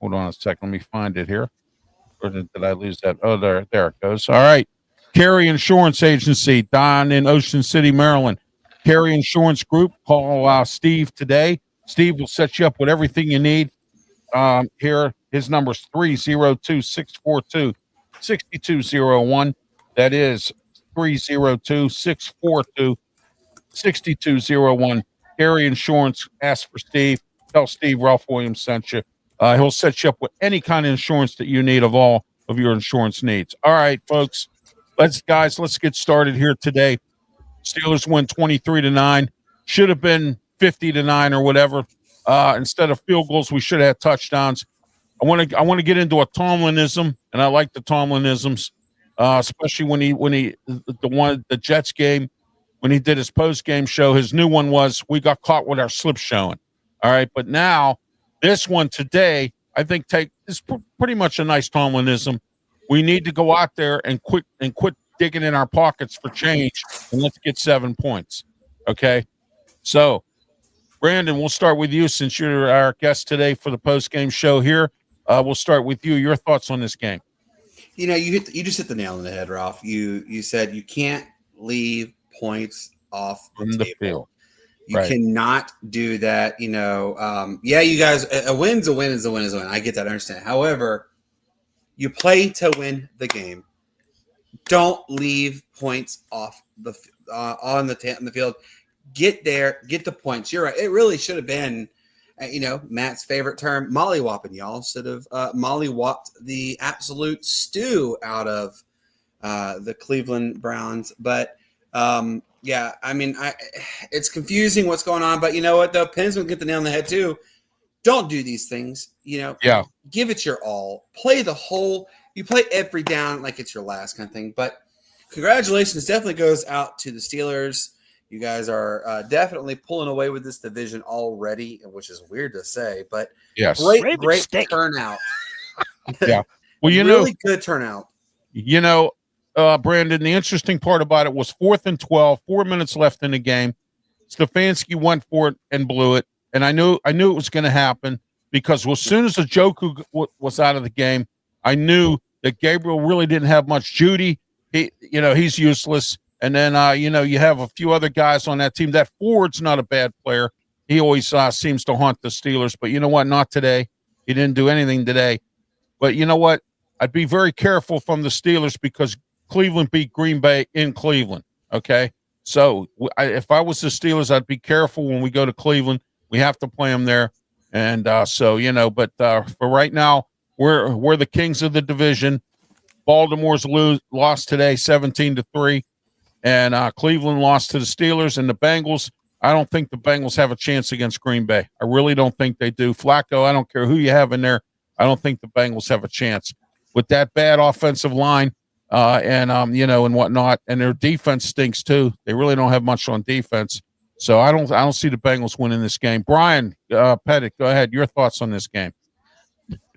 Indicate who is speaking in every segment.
Speaker 1: Hold on a second. Let me find it here. Or did I lose that? Oh, there it goes. All right. Carry Insurance Agency down in Ocean City, Maryland. Carry Insurance Group. Call Steve today. Steve will set you up with everything you need. Here, his number is 302-642-6201. That is 302-642-6201. Carry Insurance. Ask for Steve. Tell Steve Ralph Williams sent you. He'll set you up with any kind of insurance that you need of all of your insurance needs. All right, folks. Let's get started here today. Steelers win 23-9. Should have been 50-9 or whatever. Instead of field goals, we should have had touchdowns. I want to get into a Tomlinism, and I like the Tomlinisms, especially when the Jets game, when he did his post game show. His new one was, "We got caught with our slip showing." All right, but now this one today, I think is pretty much a nice Tomlinism. We need to go out there and quit digging in our pockets for change, and let's get 7 points. Okay, so Brandon, we'll start with you since you're our guest today for the post game show here. We'll start with you. Your thoughts on this game?
Speaker 2: You just hit the nail on the head, Ralph. You said you can't leave points off the
Speaker 1: field.
Speaker 2: You cannot do that. You guys, a win's a win is a win is a win. I get that. I understand. However, you play to win the game. Don't leave points off on the field. Get there, get the points. You're right. It really should have been, Matt's favorite term, mollywopping. Y'all should have mollywopped the absolute stew out of the Cleveland Browns. But it's confusing what's going on. But you know what, though? Pensman get the nail on the head too. Don't do these things. Give it your all. You play every down like it's your last kind of thing. But congratulations definitely goes out to the Steelers. You guys are definitely pulling away with this division already, which is weird to say, but
Speaker 1: yes,
Speaker 2: great turnout.
Speaker 1: Yeah, well,
Speaker 2: really good turnout.
Speaker 1: Brandon, the interesting part about it was 4th and 12, 4 minutes left in the game. Stefanski went for it and blew it, and I knew it was going to happen because as soon as Njoku was out of the game, I knew that Gabriel really didn't have much. Judy, he's useless. And then, you have a few other guys on that team. That Ford's not a bad player. He always seems to haunt the Steelers. But you know what? Not today. He didn't do anything today. But you know what? I'd be very careful from the Steelers because Cleveland beat Green Bay in Cleveland. Okay? So if I was the Steelers, I'd be careful when we go to Cleveland. We have to play them there. And but for right now, we're the kings of the division. Baltimore's lost today 17-3. And Cleveland lost to the Steelers and the Bengals. I don't think the Bengals have a chance against Green Bay. I really don't think they do. Flacco, I don't care who you have in there. I don't think the Bengals have a chance with that bad offensive line and whatnot. And their defense stinks too. They really don't have much on defense. So I don't see the Bengals winning this game. Brian Pettit, go ahead. Your thoughts on this game?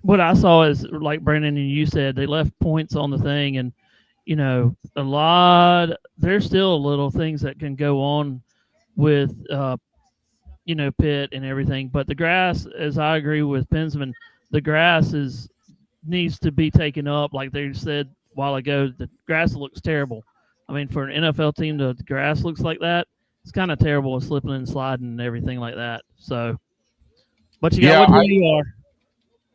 Speaker 3: What I saw is, like Brandon and you said, they left points on the thing, and there's still little things that can go on with, Pitt and everything. But the grass, as I agree with Pensman, the grass needs to be taken up. Like they said a while ago, the grass looks terrible. I mean, for an NFL team, the grass looks like that. It's kind of terrible with slipping and sliding and everything like that. So, but you got what you are.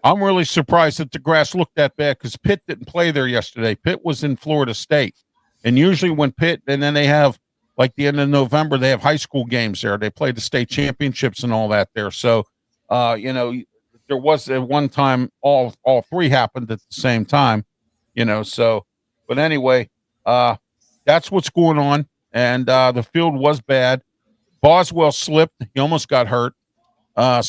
Speaker 1: I'm really surprised that the grass looked that bad because Pitt didn't play there yesterday. Pitt was in Florida State. And usually when Pitt, and then they have, like the end of November, they have high school games there. They play the state championships and all that there. So, there was at one time all three happened at the same time, but anyway, that's what's going on. And the field was bad. Boswell slipped. He almost got hurt. You're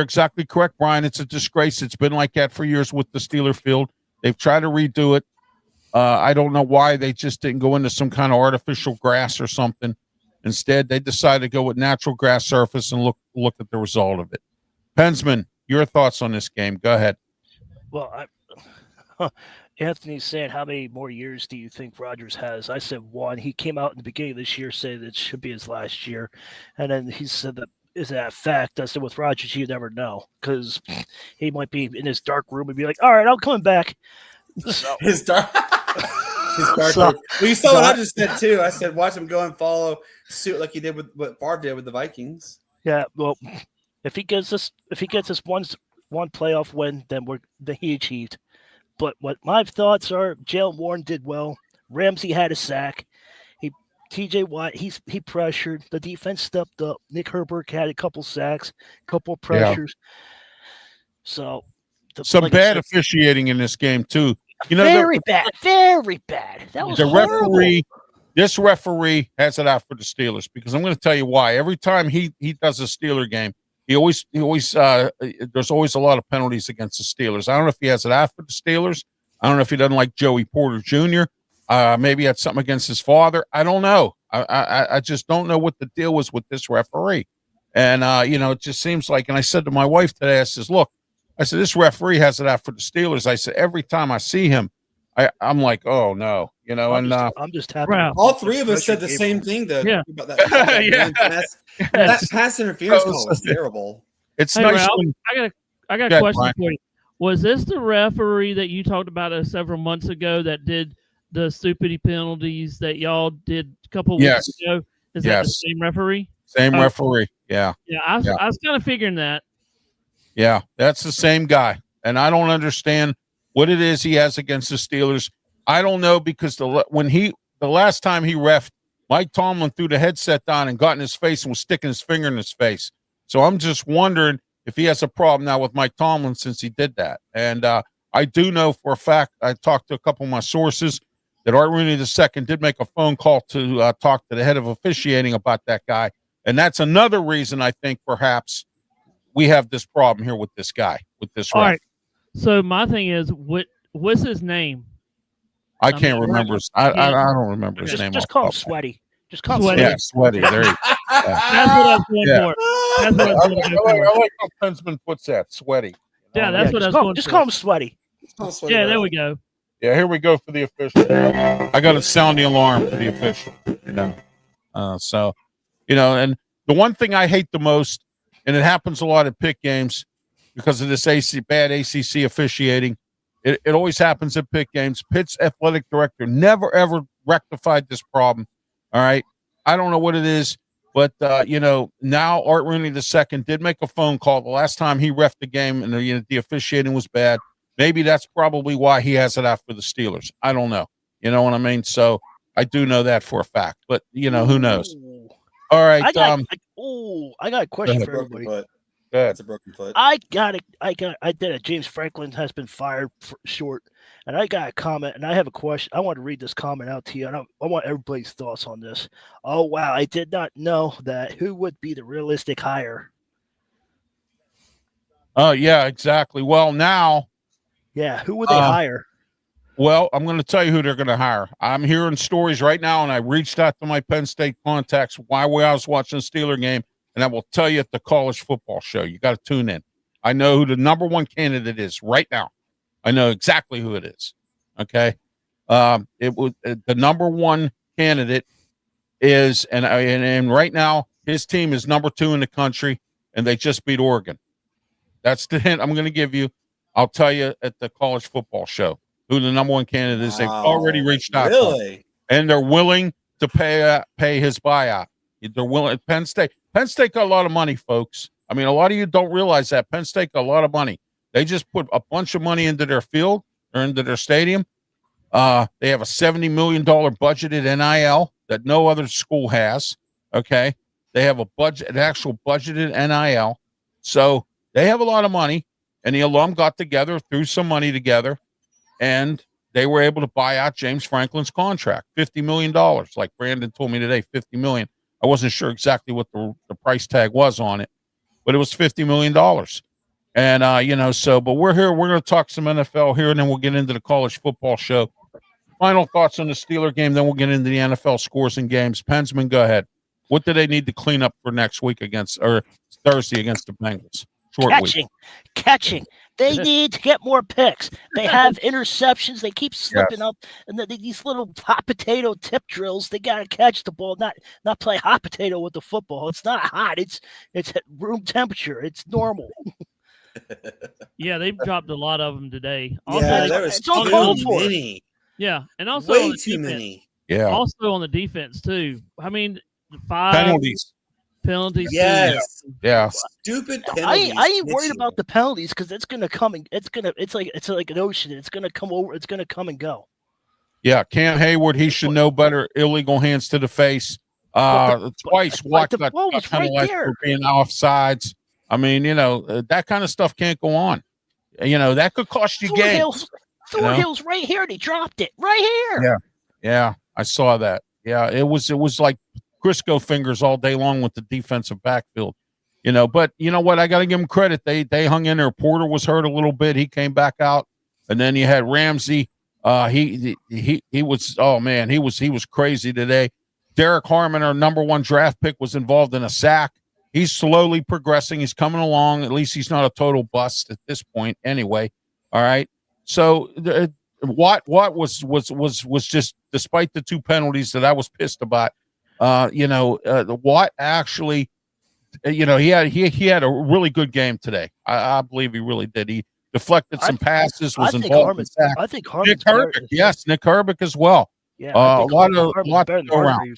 Speaker 1: exactly correct, Brian. It's a disgrace. It's been like that for years with the Steeler field. They've tried to redo it. I don't know why they just didn't go into some kind of artificial grass or something. Instead, they decided to go with natural grass surface and look at the result of it. Pensman, your thoughts on this game? Go ahead.
Speaker 4: Well, Anthony's saying, how many more years do you think Rodgers has? I said 1. He came out in the beginning of this year saying it should be his last year. And then he said that is that fact. I said with Rodgers, you never know because he might be in his dark room and be like, "All right, I'm coming back." So,
Speaker 2: His dark. His dark.
Speaker 4: So-
Speaker 2: Well, you saw what I just said too. I said, watch him go and follow suit like he did with what Favre did with the Vikings.
Speaker 4: yeah, well, if he gets this one playoff win, then he achieved. But what my thoughts are, Jalen Warren did well. Ramsey had a sack. TJ Watt, he pressured. The defense stepped up. Nick Herbert had a couple sacks, couple pressures. So
Speaker 1: Some
Speaker 4: like I
Speaker 1: bad
Speaker 4: said,
Speaker 1: officiating in this game too. You know,
Speaker 4: very bad. That was
Speaker 1: the
Speaker 4: horrible.
Speaker 1: referee. This referee has it out for the Steelers because I'm going to tell you why. Every time he does a Steeler game, he always there's always a lot of penalties against the Steelers. I don't know if he has it out for the Steelers. I don't know if he doesn't like Joey Porter Jr. Maybe he had something against his father. I don't know. I just don't know what the deal was with this referee. And, it just seems like, and I said to my wife today, I says, look, I said, this referee has it out for the Steelers. I said, every time I see him, I'm like, oh no,
Speaker 4: I'm just happy.
Speaker 3: Wow.
Speaker 2: All three of us said the same thing though.
Speaker 3: Yeah.
Speaker 2: About that,
Speaker 1: Yeah.
Speaker 2: that pass interference call was terrible.
Speaker 1: it's
Speaker 3: Hey,
Speaker 1: nice.
Speaker 3: Ralph,
Speaker 1: when-
Speaker 3: I got
Speaker 1: Go
Speaker 3: a
Speaker 1: ahead,
Speaker 3: question
Speaker 1: Brian.
Speaker 3: for you. Was this the referee that you talked about several months ago that did the stupid penalties that y'all did a couple weeks
Speaker 1: Yes.
Speaker 3: ago? Is that the
Speaker 1: Yes.
Speaker 3: same referee?
Speaker 1: Same
Speaker 3: Oh.
Speaker 1: referee. Yeah.
Speaker 3: Yeah, I was kind of figuring that.
Speaker 1: Yeah. That's the same guy. And I don't understand what it is he has against the Steelers. I don't know because the last time he reffed, Mike Tomlin threw the headset down and got in his face and was sticking his finger in his face. So I'm just wondering if he has a problem now with Mike Tomlin since he did that. And I do know for a fact, I talked to a couple of my sources that Art Rooney II did make a phone call to talk to the head of officiating about that guy. And that's another reason I think perhaps we have this problem here with this guy, with this
Speaker 3: All
Speaker 1: ref.
Speaker 3: right. So my thing is, what's his name?
Speaker 1: I can't remember his. I don't remember his name.
Speaker 4: Just
Speaker 1: off
Speaker 4: call him
Speaker 1: the top.
Speaker 4: Sweaty. Just call him
Speaker 3: Sweaty.
Speaker 1: Yeah, Sweaty. There you go.
Speaker 3: That's what I was going
Speaker 1: Yeah.
Speaker 3: for. That's what I was going to go for.
Speaker 1: I like how Pensman puts that. Sweaty.
Speaker 3: Yeah, that's what I was going
Speaker 4: just
Speaker 3: for.
Speaker 4: call him Sweaty.
Speaker 3: Yeah, there we go.
Speaker 1: Yeah, here we go for the official. I got to sound the alarm for the official. And the one thing I hate the most, and it happens a lot at Pitt games because of this bad ACC officiating. It always happens at Pitt games. Pitt's athletic director never ever rectified this problem. All right, I don't know what it is, but now Art Rooney II did make a phone call the last time he reffed the game, and the officiating was bad. Maybe that's probably why he has it out for the Steelers. I don't know. You know what I mean? So I do know that for a fact, but who knows?
Speaker 4: Ooh.
Speaker 1: All right.
Speaker 4: I got a question
Speaker 1: ahead.
Speaker 4: for everybody.
Speaker 1: Good.
Speaker 2: That's a broken foot.
Speaker 4: I did it. James Franklin has been fired for short, and I got a comment, and I have a question. I want to read this comment out to you, and I want everybody's thoughts on this. Oh wow, I did not know that. Who would be the realistic hire?
Speaker 1: Oh, yeah, exactly. Well, now,
Speaker 4: Yeah, who would they hire?
Speaker 1: well, I'm going to tell you who they're going to hire. I'm hearing stories right now, and I reached out to my Penn State contacts while I was watching the Steeler game, and I will tell you at the college football show. You got to tune in. I know who the number one candidate is right now. I know exactly who it is. Okay, it was the number one candidate is, and right now his team is number 2 in the country, and they just beat Oregon. That's the hint I'm going to give you. I'll tell you at the college football show who the number one candidate is. They've already reached out,
Speaker 2: Really?
Speaker 1: and they're willing to pay his buyout. They're willing. Penn State got a lot of money, folks. I mean, a lot of you don't realize that Penn State got a lot of money. They just put a bunch of money into their field or into their stadium. They have a $70 million budgeted NIL that no other school has. Okay, they have an actual budgeted NIL, so they have a lot of money. And the alum got together, threw some money together, and they were able to buy out James Franklin's contract, $50 million. Like Brandon told me today, $50 million. I wasn't sure exactly what the price tag was on it, but it was $50 million. And, but we're here. We're going to talk some NFL here, and then we'll get into the college football show. Final thoughts on the Steeler game, then we'll get into the NFL scores and games. Pensman, go ahead. What do they need to clean up for next week Thursday against the Bengals? Short week.
Speaker 4: Catching. They need to get more picks. They have interceptions. They keep slipping up, and these little hot potato tip drills. They gotta catch the ball, not play hot potato with the football. It's not hot. It's at room temperature. It's normal.
Speaker 3: Yeah, they've dropped a lot of them today.
Speaker 2: Yeah, there was
Speaker 4: it's all
Speaker 2: too
Speaker 4: called for.
Speaker 2: many.
Speaker 3: Yeah, and also
Speaker 2: Way
Speaker 3: on the
Speaker 2: too
Speaker 3: defense,
Speaker 2: many.
Speaker 1: Yeah.
Speaker 3: Also on the defense too. I mean, 5
Speaker 1: Penalties.
Speaker 3: penalties.
Speaker 2: Yes.
Speaker 1: Yeah.
Speaker 2: Stupid
Speaker 4: I
Speaker 2: penalties.
Speaker 4: ain't worried
Speaker 2: hit you.
Speaker 4: about the penalties because it's gonna come and it's like an ocean. It's gonna come over. It's gonna come and go.
Speaker 1: Yeah. Cam Hayward, he should know better. Illegal hands to the face. Twice
Speaker 4: but the
Speaker 1: got
Speaker 4: ball was right
Speaker 1: penalized
Speaker 4: there.
Speaker 1: for being offsides. I mean, that kind of stuff can't go on. That could cost you games.
Speaker 4: Thornhill's right here, and he dropped it right here.
Speaker 1: Yeah. Yeah, I saw that. Yeah, it was like Crisco fingers all day long with the defensive backfield. But you know what? I got to give them credit. They hung in there. Porter was hurt a little bit. He came back out, and then you had Ramsey. He was, oh man, he was crazy today. Derek Harmon, our number 1 draft pick, was involved in a sack. He's slowly progressing. He's coming along. At least he's not a total bust at this point, anyway. All right. So Watt was just, despite the 2 penalties that I was pissed about. The Watt actually, he had a really good game today. I believe he really did. He deflected some passes, was involved in sack.
Speaker 4: I think Harmon's
Speaker 1: Nick Herbig, yes, Nick Herbig as well.
Speaker 4: Yeah,
Speaker 1: a lot
Speaker 4: better
Speaker 1: to go around.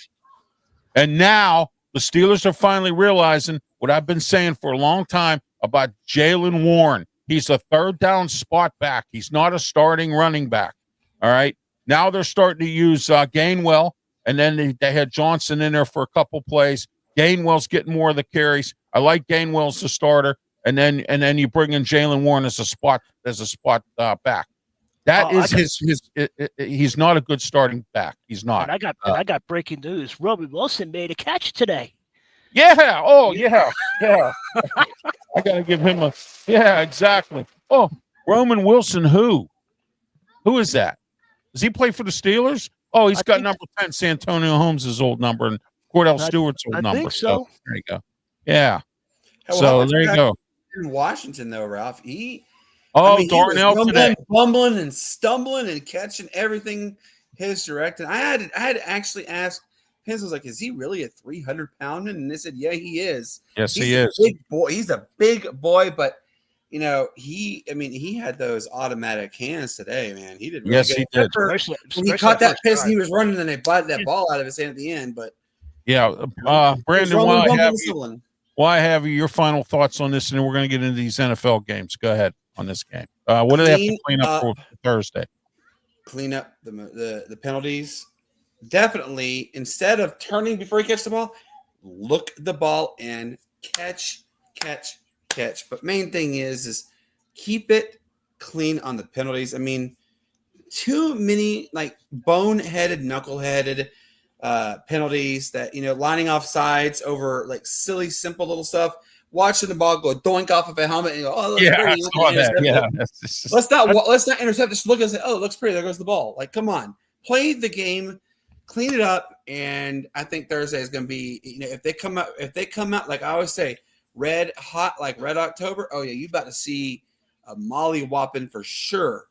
Speaker 1: And now the Steelers are finally realizing what I've been saying for a long time about Jaylen Warren. He's a third down spot back. He's not a starting running back. All right. Now they're starting to use Gainwell, and then they had Johnson in there for a couple plays. Gainwell's getting more of the carries. I like Gainwell as the starter, and then you bring in Jaylen Warren as a spot back. That is he's not a good starting back. He's not.
Speaker 4: And I got breaking news. Roby Wilson made a catch today.
Speaker 1: Yeah. Oh, yeah. Yeah. I got to give him exactly. Oh, Roman Wilson, who is that? Does he play for the Steelers? Oh, he's got number 10, Santonio Holmes' old number, and Cordell Stewart's old number.
Speaker 4: I think so.
Speaker 1: There you go. Yeah.
Speaker 2: Well,
Speaker 1: there you go.
Speaker 2: In Washington, though, Ralph,
Speaker 1: Darnell today.
Speaker 2: Bumbling and stumbling and catching everything his direct. And I had to actually ask Pence, was like, is he really a 300-pound man? And they said, yeah, he is.
Speaker 1: Yes,
Speaker 2: He's
Speaker 1: he is.
Speaker 2: Big boy. He's a big boy, but he had those automatic hands today, man. He did. Really
Speaker 1: yes, he did.
Speaker 2: When he caught that piss, he was running, and they bought that ball out of his hand at the end. But
Speaker 1: yeah, Brandon, while I have you, your final thoughts on this, and then we're going to get into these NFL games. Go ahead on this game. What do they have to clean up for Thursday?
Speaker 2: Clean up the penalties. Definitely, instead of turning before you catch the ball, look the ball and catch. But main thing is keep it clean on the penalties. I mean, too many like boneheaded, knuckleheaded penalties that, lining off sides over like silly, simple little stuff. Watching the ball go doink off of a helmet and go, oh, looks pretty.
Speaker 1: I saw that. Yeah.
Speaker 2: Let's not intercept. Just look and say, oh, it looks pretty. There goes the ball. Like, come on, play the game, clean it up. And I think Thursday is going to be, if they come out, like I always say, red hot, like Red October. Oh yeah, you about to see a molly whopping for sure.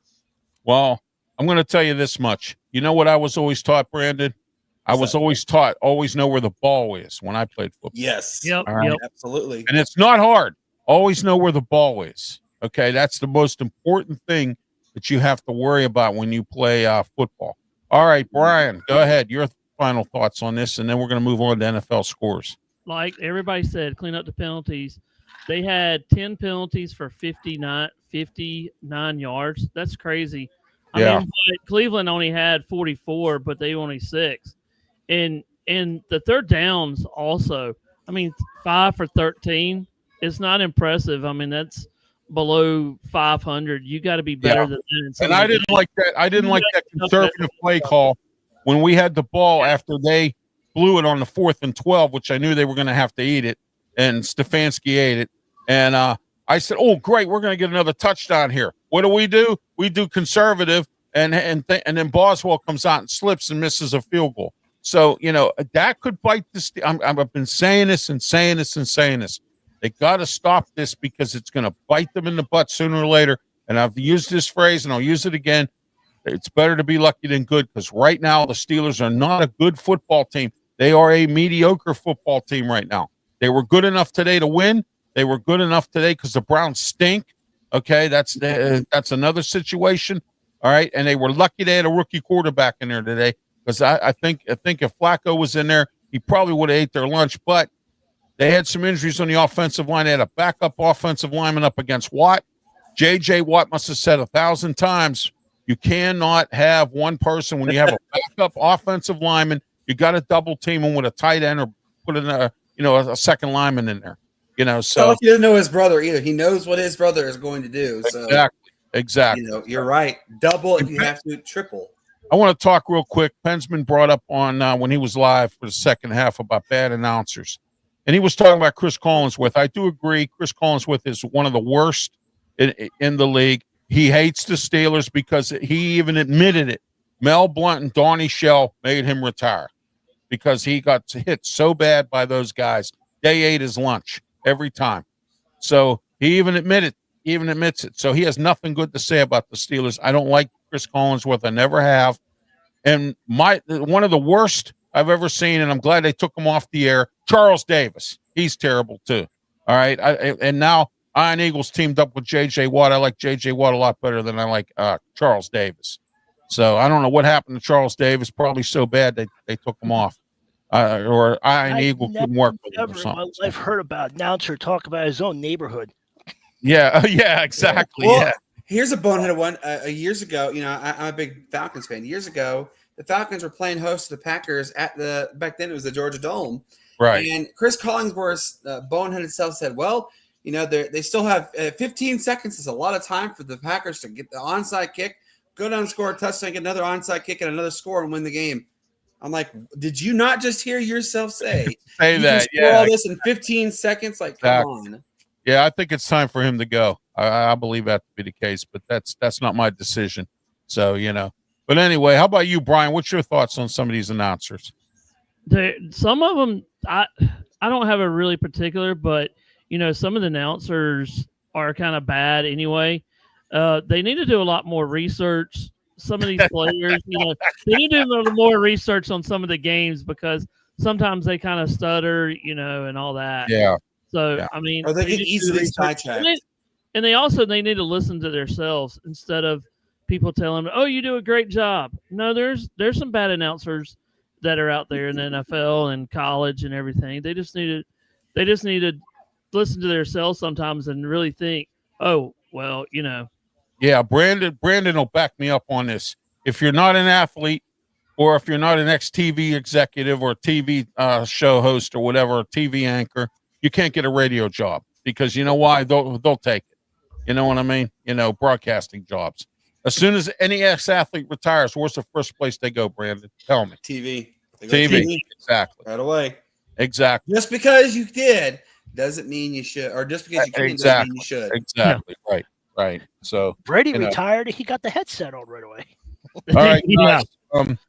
Speaker 1: Well, I'm going to tell you this much. You know what I was always taught, Brandon? I was always taught, always know where the ball is when I played football.
Speaker 2: Yes.
Speaker 3: Yep.
Speaker 1: All right.
Speaker 3: Yep.
Speaker 2: Absolutely.
Speaker 1: And it's not hard. Always know where the ball is. Okay. That's the most important thing that you have to worry about when you play football. All right, Brian, go ahead. Your final thoughts on this, and then we're going to move on to NFL scores.
Speaker 3: Like everybody said, clean up the penalties. They had 10 penalties for 59 yards. That's crazy. I mean, but Cleveland only had 44, but they only 6. And the third downs also, 5 for 13 is not impressive. I mean, that's below 500. You got to be better than that.
Speaker 1: And I didn't like that. I didn't like that conservative play call when we had the ball after they blew it on the 4th and 12, which I knew they were going to have to eat it, and Stefanski ate it. And I said, "Oh, great, we're going to get another touchdown here." What do? We do conservative, and then Boswell comes out and slips and misses a field goal. So that could bite this. I've been saying this. They got to stop this because it's going to bite them in the butt sooner or later. And I've used this phrase, and I'll use it again. It's better to be lucky than good, because right now the Steelers are not a good football team. They are a mediocre football team right now. They were good enough today to win. They were good enough today because the Browns stink. Okay, that's another situation. All right, and they were lucky they had a rookie quarterback in there today, because I think if Flacco was in there, he probably would have ate their lunch. But they had some injuries on the offensive line. They had a backup offensive lineman up against Watt. J.J. Watt must have said 1,000 times, you cannot have one person when you have a backup offensive lineman. You got to double team him with a tight end, or put in a second lineman in there. So
Speaker 2: he doesn't know his brother either. He knows what his brother is going to do. So
Speaker 1: exactly.
Speaker 2: You're right. Double if you have to, triple.
Speaker 1: I want to talk real quick. Pensman brought up on when he was live for the second half about bad announcers, and he was talking about Chris Collinsworth. I do agree. Chris Collinsworth is one of the worst in the league. He hates the Steelers because he even admitted it. Mel Blount and Donnie Shell made him retire because he got hit so bad by those guys. They ate his lunch every time. So he even admits it. So he has nothing good to say about the Steelers. I don't like Chris Collinsworth. I never have. And one of the worst I've ever seen, and I'm glad they took him off the air, Charles Davis. He's terrible too. All right. And now Iron Eagles teamed up with J.J. Watt. I like J.J. Watt a lot better than I like Charles Davis. So I don't know what happened to Charles Davis. Probably so bad they took him off. Or Iron Eagle couldn't work with him or something.
Speaker 4: I've heard about announcer talk about his own neighborhood.
Speaker 1: Yeah, exactly.
Speaker 2: Well,
Speaker 1: yeah.
Speaker 2: Here's a boneheaded one. Years ago, I'm a big Falcons fan. Years ago, the Falcons were playing host to the Packers back then it was the Georgia Dome.
Speaker 1: Right.
Speaker 2: And Chris Collinsworth's boneheaded self said, well, they still have 15 seconds is a lot of time for the Packers to get the onside kick, go down and score a touchdown, get another onside kick and another score and win the game. I'm like, did you not just hear yourself say
Speaker 1: that?
Speaker 2: Yeah. All this in 15 seconds? Like, come on.
Speaker 1: Yeah, I think it's time for him to go. I believe that to be the case, but that's not my decision. So, But anyway, how about you, Brian? What's your thoughts on some of these announcers?
Speaker 3: Some of them, I don't have a really particular, but, some of the announcers are kind of bad anyway. They need to do a lot more research. Some of these players, they need to do a little more research on some of the games because sometimes they kind of stutter, and all that.
Speaker 1: Yeah.
Speaker 3: So, yeah. I mean,
Speaker 2: or they get easily sidetracked.
Speaker 3: And they need to listen to themselves instead of people telling them, "Oh, you do a great job." No, there's some bad announcers that are out there in the NFL and college and everything. They just need to listen to themselves sometimes and really think, "Oh, well,
Speaker 1: Yeah, Brandon will back me up on this. If you're not an athlete, or if you're not an ex-TV executive or TV show host or whatever, a TV anchor, you can't get a radio job because you know why? They'll take it. You know what I mean? Broadcasting jobs. As soon as any ex-athlete retires, where's the first place they go, Brandon? Tell me.
Speaker 2: TV.
Speaker 1: TV. Exactly.
Speaker 2: Right away.
Speaker 1: Exactly.
Speaker 2: Just because you did doesn't mean you should, or just because you can doesn't mean you should.
Speaker 1: Exactly. Yeah. Right. So
Speaker 4: Brady retired. He got the headset on right away.
Speaker 1: All right, guys.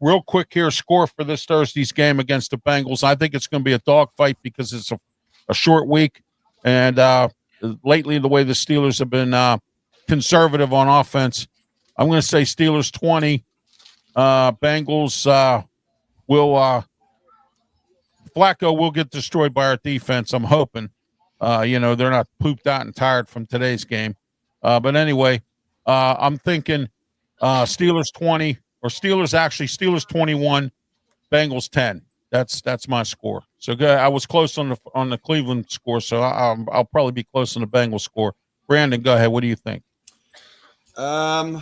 Speaker 1: Real quick here, score for this Thursday's game against the Bengals. I think it's going to be a dogfight because it's a short week, and lately the way the Steelers have been conservative on offense, I'm going to say Steelers 20, Bengals will Flacco will get destroyed by our defense. I'm hoping. They're not pooped out and tired from today's game. But anyway, I'm thinking Steelers 20 or Steelers 21, Bengals 10. That's my score. So good. I was close on the Cleveland score, so I'll probably be close on the Bengals score. Brandon, go ahead. What do you think?
Speaker 2: The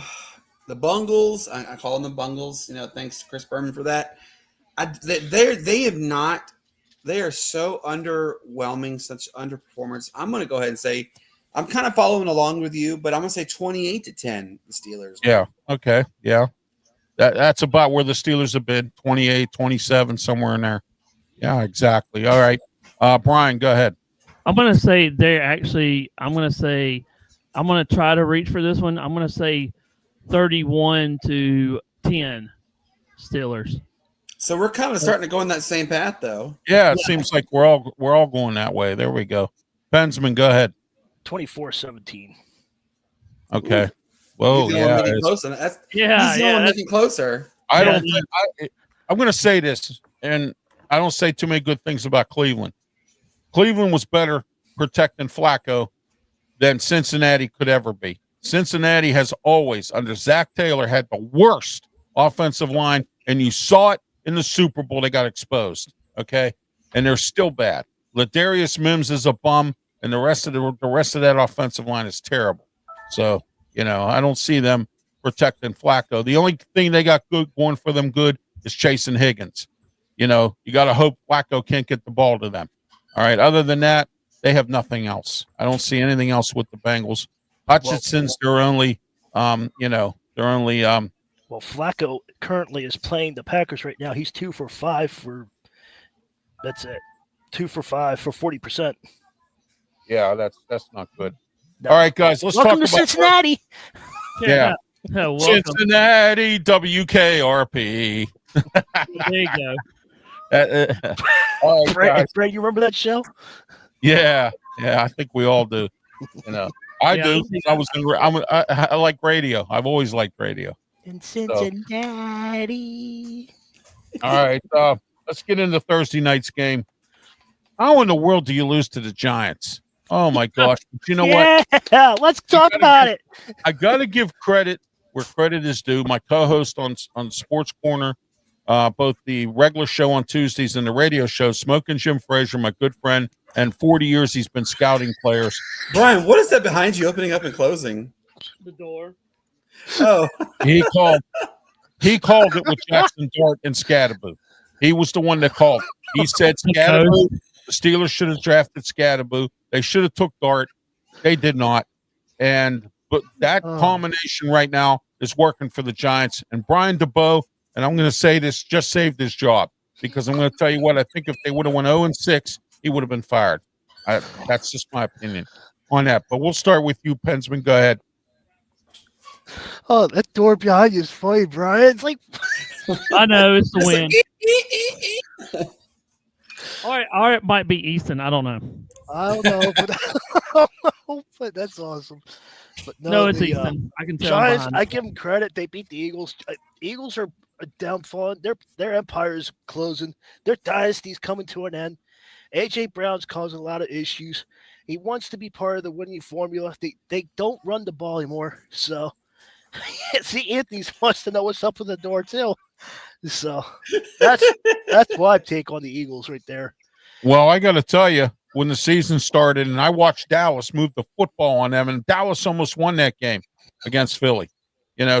Speaker 2: Bungles, I call them the Bungles. Thanks to Chris Berman for that. They are so underwhelming, such underperformance. I'm going to go ahead and say I'm kind of following along with you, but I'm going to say 28-10, the Steelers.
Speaker 1: Yeah. Okay. Yeah. That's about where the Steelers have been, 28, 27, somewhere in there. Yeah, exactly. All right. Brian, go ahead.
Speaker 3: I'm going to say I'm going to try to reach for this one. I'm going to say 31-10 Steelers.
Speaker 2: So we're kind of starting to go in that same path, though.
Speaker 1: Yeah, it seems like we're all going that way. There we go. Pensman, go ahead.
Speaker 4: 24-17.
Speaker 1: Okay. Well,
Speaker 2: He's the only one
Speaker 1: yeah.
Speaker 2: making closer.
Speaker 3: Yeah,
Speaker 2: He's the
Speaker 3: yeah.
Speaker 2: only one making closer.
Speaker 1: I
Speaker 3: Yeah,
Speaker 1: don't. I'm going to say this, and I don't say too many good things about Cleveland. Cleveland was better protecting Flacco than Cincinnati could ever be. Cincinnati has always, under Zach Taylor, had the worst offensive line, and you saw it in the Super Bowl. They got exposed, okay, and they're still bad. Ladarius Mims is a bum, and the rest of that offensive line is terrible. So I don't see them protecting Flacco. The only thing they got good going for them good is Chasing Higgins. You got to hope Flacco can't get the ball to them. All right. Other than that, they have nothing else. I don't see anything else with the Bengals. Hutchinson's their only,
Speaker 4: Well, Flacco currently is playing the Packers right now. He's 2 for 5 for. That's it. 2 for 5 for 40%.
Speaker 1: Yeah, that's not good.
Speaker 4: No.
Speaker 1: All right, guys, let's
Speaker 4: Welcome
Speaker 1: talk
Speaker 4: to
Speaker 1: about
Speaker 4: Cincinnati.
Speaker 1: Yeah.
Speaker 3: Welcome.
Speaker 1: Cincinnati WKRP.
Speaker 3: There you go.
Speaker 1: All right, guys.
Speaker 4: Fred, you remember that show?
Speaker 1: Yeah, I think we all do. I
Speaker 3: Yeah,
Speaker 1: do. I like radio. I've always liked radio.
Speaker 4: In Cincinnati.
Speaker 1: All right, let's get into Thursday night's game. How in the world do you lose to the Giants? Oh my gosh! But you know what?
Speaker 4: Yeah, let's talk about it.
Speaker 1: I got to give credit where credit is due. My co-host on Sports Corner, both the regular show on Tuesdays and the radio show, Smoking Jim Frazier, my good friend, and 40 years he's been scouting players.
Speaker 2: Brian, what is that behind you opening up and closing?
Speaker 3: The door.
Speaker 2: Oh,
Speaker 1: He called it with Jackson Dart and Scadaboo. He was the one that called. He said Scadaboo. The Steelers should have drafted Scadaboo. They should have took Dart. They did not. But that combination right now is working for the Giants. And Brian DeBoe, and I'm going to say this, just saved his job, because I'm going to tell you what, I think if they would have went 0-6, he would have been fired. That's just my opinion on that. But we'll start with you, Pensman. Go ahead.
Speaker 4: Oh, that door behind you is funny, Brian. It's like
Speaker 3: I know it's the
Speaker 2: It's
Speaker 3: wind. Or it might be Easton. I don't know.
Speaker 4: I don't know, but that's awesome. But
Speaker 3: No, it's
Speaker 4: the,
Speaker 3: Easton. I can tell.
Speaker 4: Giants,
Speaker 3: behind
Speaker 4: I
Speaker 3: it.
Speaker 4: give them credit. They beat the Eagles. Eagles are downfalling. Their empire is closing. Their dynasty's coming to an end. AJ Brown's causing a lot of issues. He wants to be part of the winning formula. They don't run the ball anymore. So, see, Anthony wants to know what's up with the door too. So that's my take on the Eagles right there.
Speaker 1: Well, I got to tell you, when the season started and I watched Dallas move the football on them, and Dallas almost won that game against Philly.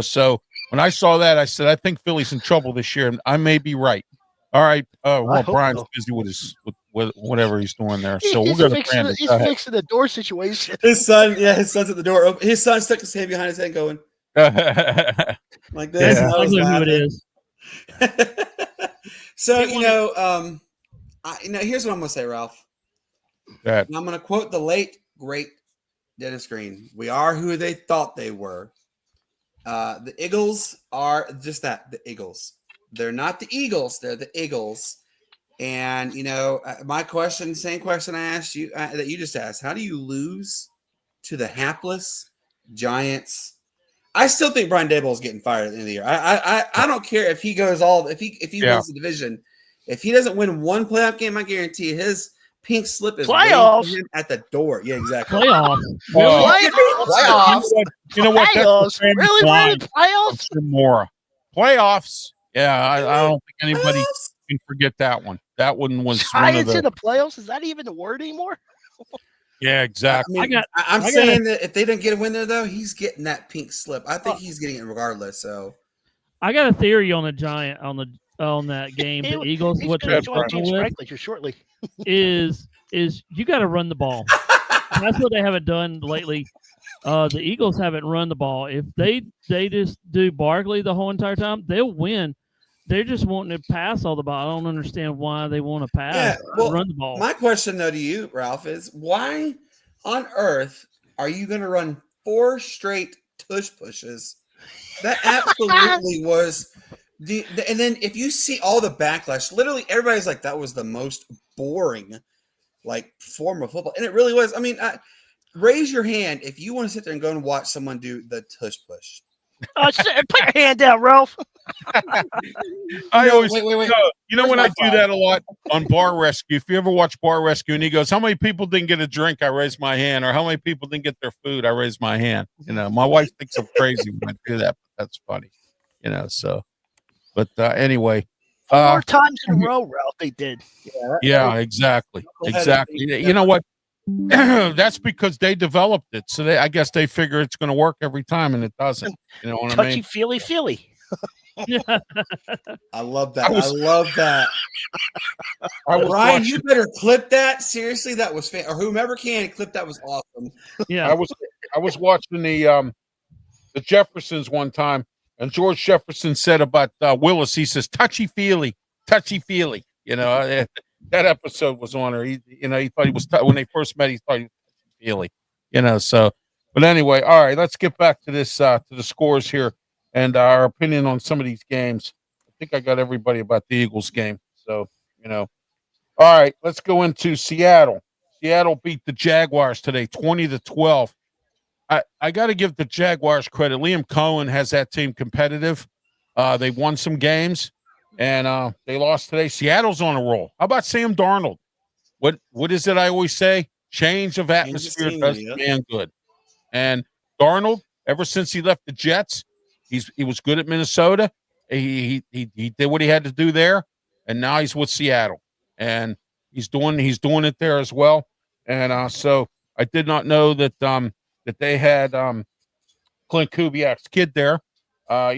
Speaker 1: So when I saw that, I said, I think Philly's in trouble this year, and I may be right. All right. Well, Brian's
Speaker 4: so.
Speaker 1: busy with whatever he's doing there.
Speaker 4: He's
Speaker 1: So we'll go to
Speaker 4: fixing,
Speaker 1: Brandon.
Speaker 4: he's
Speaker 1: Go ahead.
Speaker 4: fixing the door situation.
Speaker 2: his son's at the door. His son stuck his hand behind his head, going like this.
Speaker 1: Yeah.
Speaker 2: and I
Speaker 3: I
Speaker 2: was
Speaker 3: know who it
Speaker 2: laughing.
Speaker 3: is.
Speaker 2: So here's what I'm gonna say, Ralph.
Speaker 1: Go ahead.
Speaker 2: And I'm gonna quote the late great Dennis Green. We are who they thought they were. The Eagles are just that, the Eagles. They're not the Eagles, they're the Eagles. And my question, same question I asked you that you just asked: how do you lose to the hapless Giants? I still think Brian Daboll is getting fired at the end of the year. I don't care if he goes if he wins the division. If he doesn't win one playoff game, I guarantee his pink slip is waiting
Speaker 4: Playoffs?
Speaker 2: for him at the door. Yeah, exactly.
Speaker 3: Playoffs.
Speaker 2: Playoffs.
Speaker 1: You know what? That's the
Speaker 4: Playoffs?
Speaker 1: famous
Speaker 4: Really?
Speaker 1: line
Speaker 4: Really? Playoffs?
Speaker 1: of Jim Mora. Playoffs. Yeah, I don't think anybody
Speaker 2: Playoffs?
Speaker 1: can forget that one. That one was one of
Speaker 4: Giants in
Speaker 1: the.
Speaker 4: the playoffs? Is that even a word anymore?
Speaker 1: Yeah, exactly.
Speaker 2: I mean, I'm
Speaker 3: I
Speaker 2: saying that if they didn't get a win there, though, he's getting that pink slip. I think he's getting it regardless. So
Speaker 3: I got a theory on the Giant on that game. The Eagles,
Speaker 4: He's
Speaker 3: what
Speaker 4: going
Speaker 3: they're
Speaker 4: to join James
Speaker 3: struggling with
Speaker 4: Franklin here shortly.
Speaker 3: is you got to run the ball. That's what they haven't done lately. The Eagles haven't run the ball. If they just do Barkley the whole entire time, they'll win. They're just wanting to pass all the ball. I don't understand why they want to pass run the ball.
Speaker 2: My question, though, to you, Ralph, is why on earth are you going to run 4 straight tush pushes? That absolutely was and then if you see all the backlash, literally everybody's like, that was the most boring like form of football, and it really was. I mean, raise your hand if you want to sit there and go and watch someone do the tush push.
Speaker 4: Put your hand down, Ralph.
Speaker 1: I always,
Speaker 2: wait.
Speaker 1: you know
Speaker 2: Where's
Speaker 1: when
Speaker 2: my
Speaker 1: I do
Speaker 2: file?
Speaker 1: that a lot on Bar Rescue. If you ever watch Bar Rescue, and he goes, "How many people didn't get a drink?" I raise my hand, or "How many people didn't get their food?" I raise my hand. You know, my wife thinks I'm crazy when I do that, but that's funny. You know, so. But anyway,
Speaker 4: 4 times in a row, Ralph. They did.
Speaker 1: yeah, exactly. You know what? That's because they developed it, so I guess they figure it's going to work every time, and it doesn't. You know what I mean?
Speaker 4: Touchy feely.
Speaker 2: I love that. I love that.
Speaker 1: I was
Speaker 2: Ryan,
Speaker 1: watching-
Speaker 2: you better clip that. Seriously, that was or whomever can clip that was awesome.
Speaker 3: Yeah.
Speaker 1: I was watching the Jeffersons one time, and George Jefferson said about Willis, he says touchy feely. You know, that episode was on her. He thought he was when they first met. He thought he was touchy feely. You know, so. But anyway, all right. Let's get back to this to the scores here and our opinion on some of these games. I think I got everybody about the Eagles game. So all right. Let's go into Seattle. Seattle beat the Jaguars today, 20-12. I got to give the Jaguars credit. Liam Cohen has that team competitive. They won some games, and they lost today. Seattle's on a roll. How about Sam Darnold? What is it I always say? Change of atmosphere does the man good. And Darnold, ever since he left the Jets, he was good at Minnesota. He did what he had to do there, and now he's with Seattle, and he's doing it there as well. And so I did not know that that they had Clint Kubiak's kid there. Gary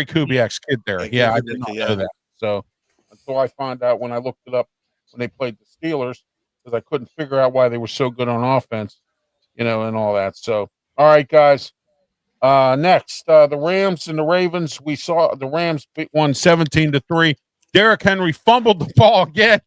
Speaker 1: Kubiak's kid there. Yeah, I did not know that. So until I found out when I looked it up when they played the Steelers, because I couldn't figure out why they were so good on offense, and all that. So all right, guys. Next, the Rams and the Ravens. We saw the Rams won 17-3. Derrick Henry fumbled the ball again.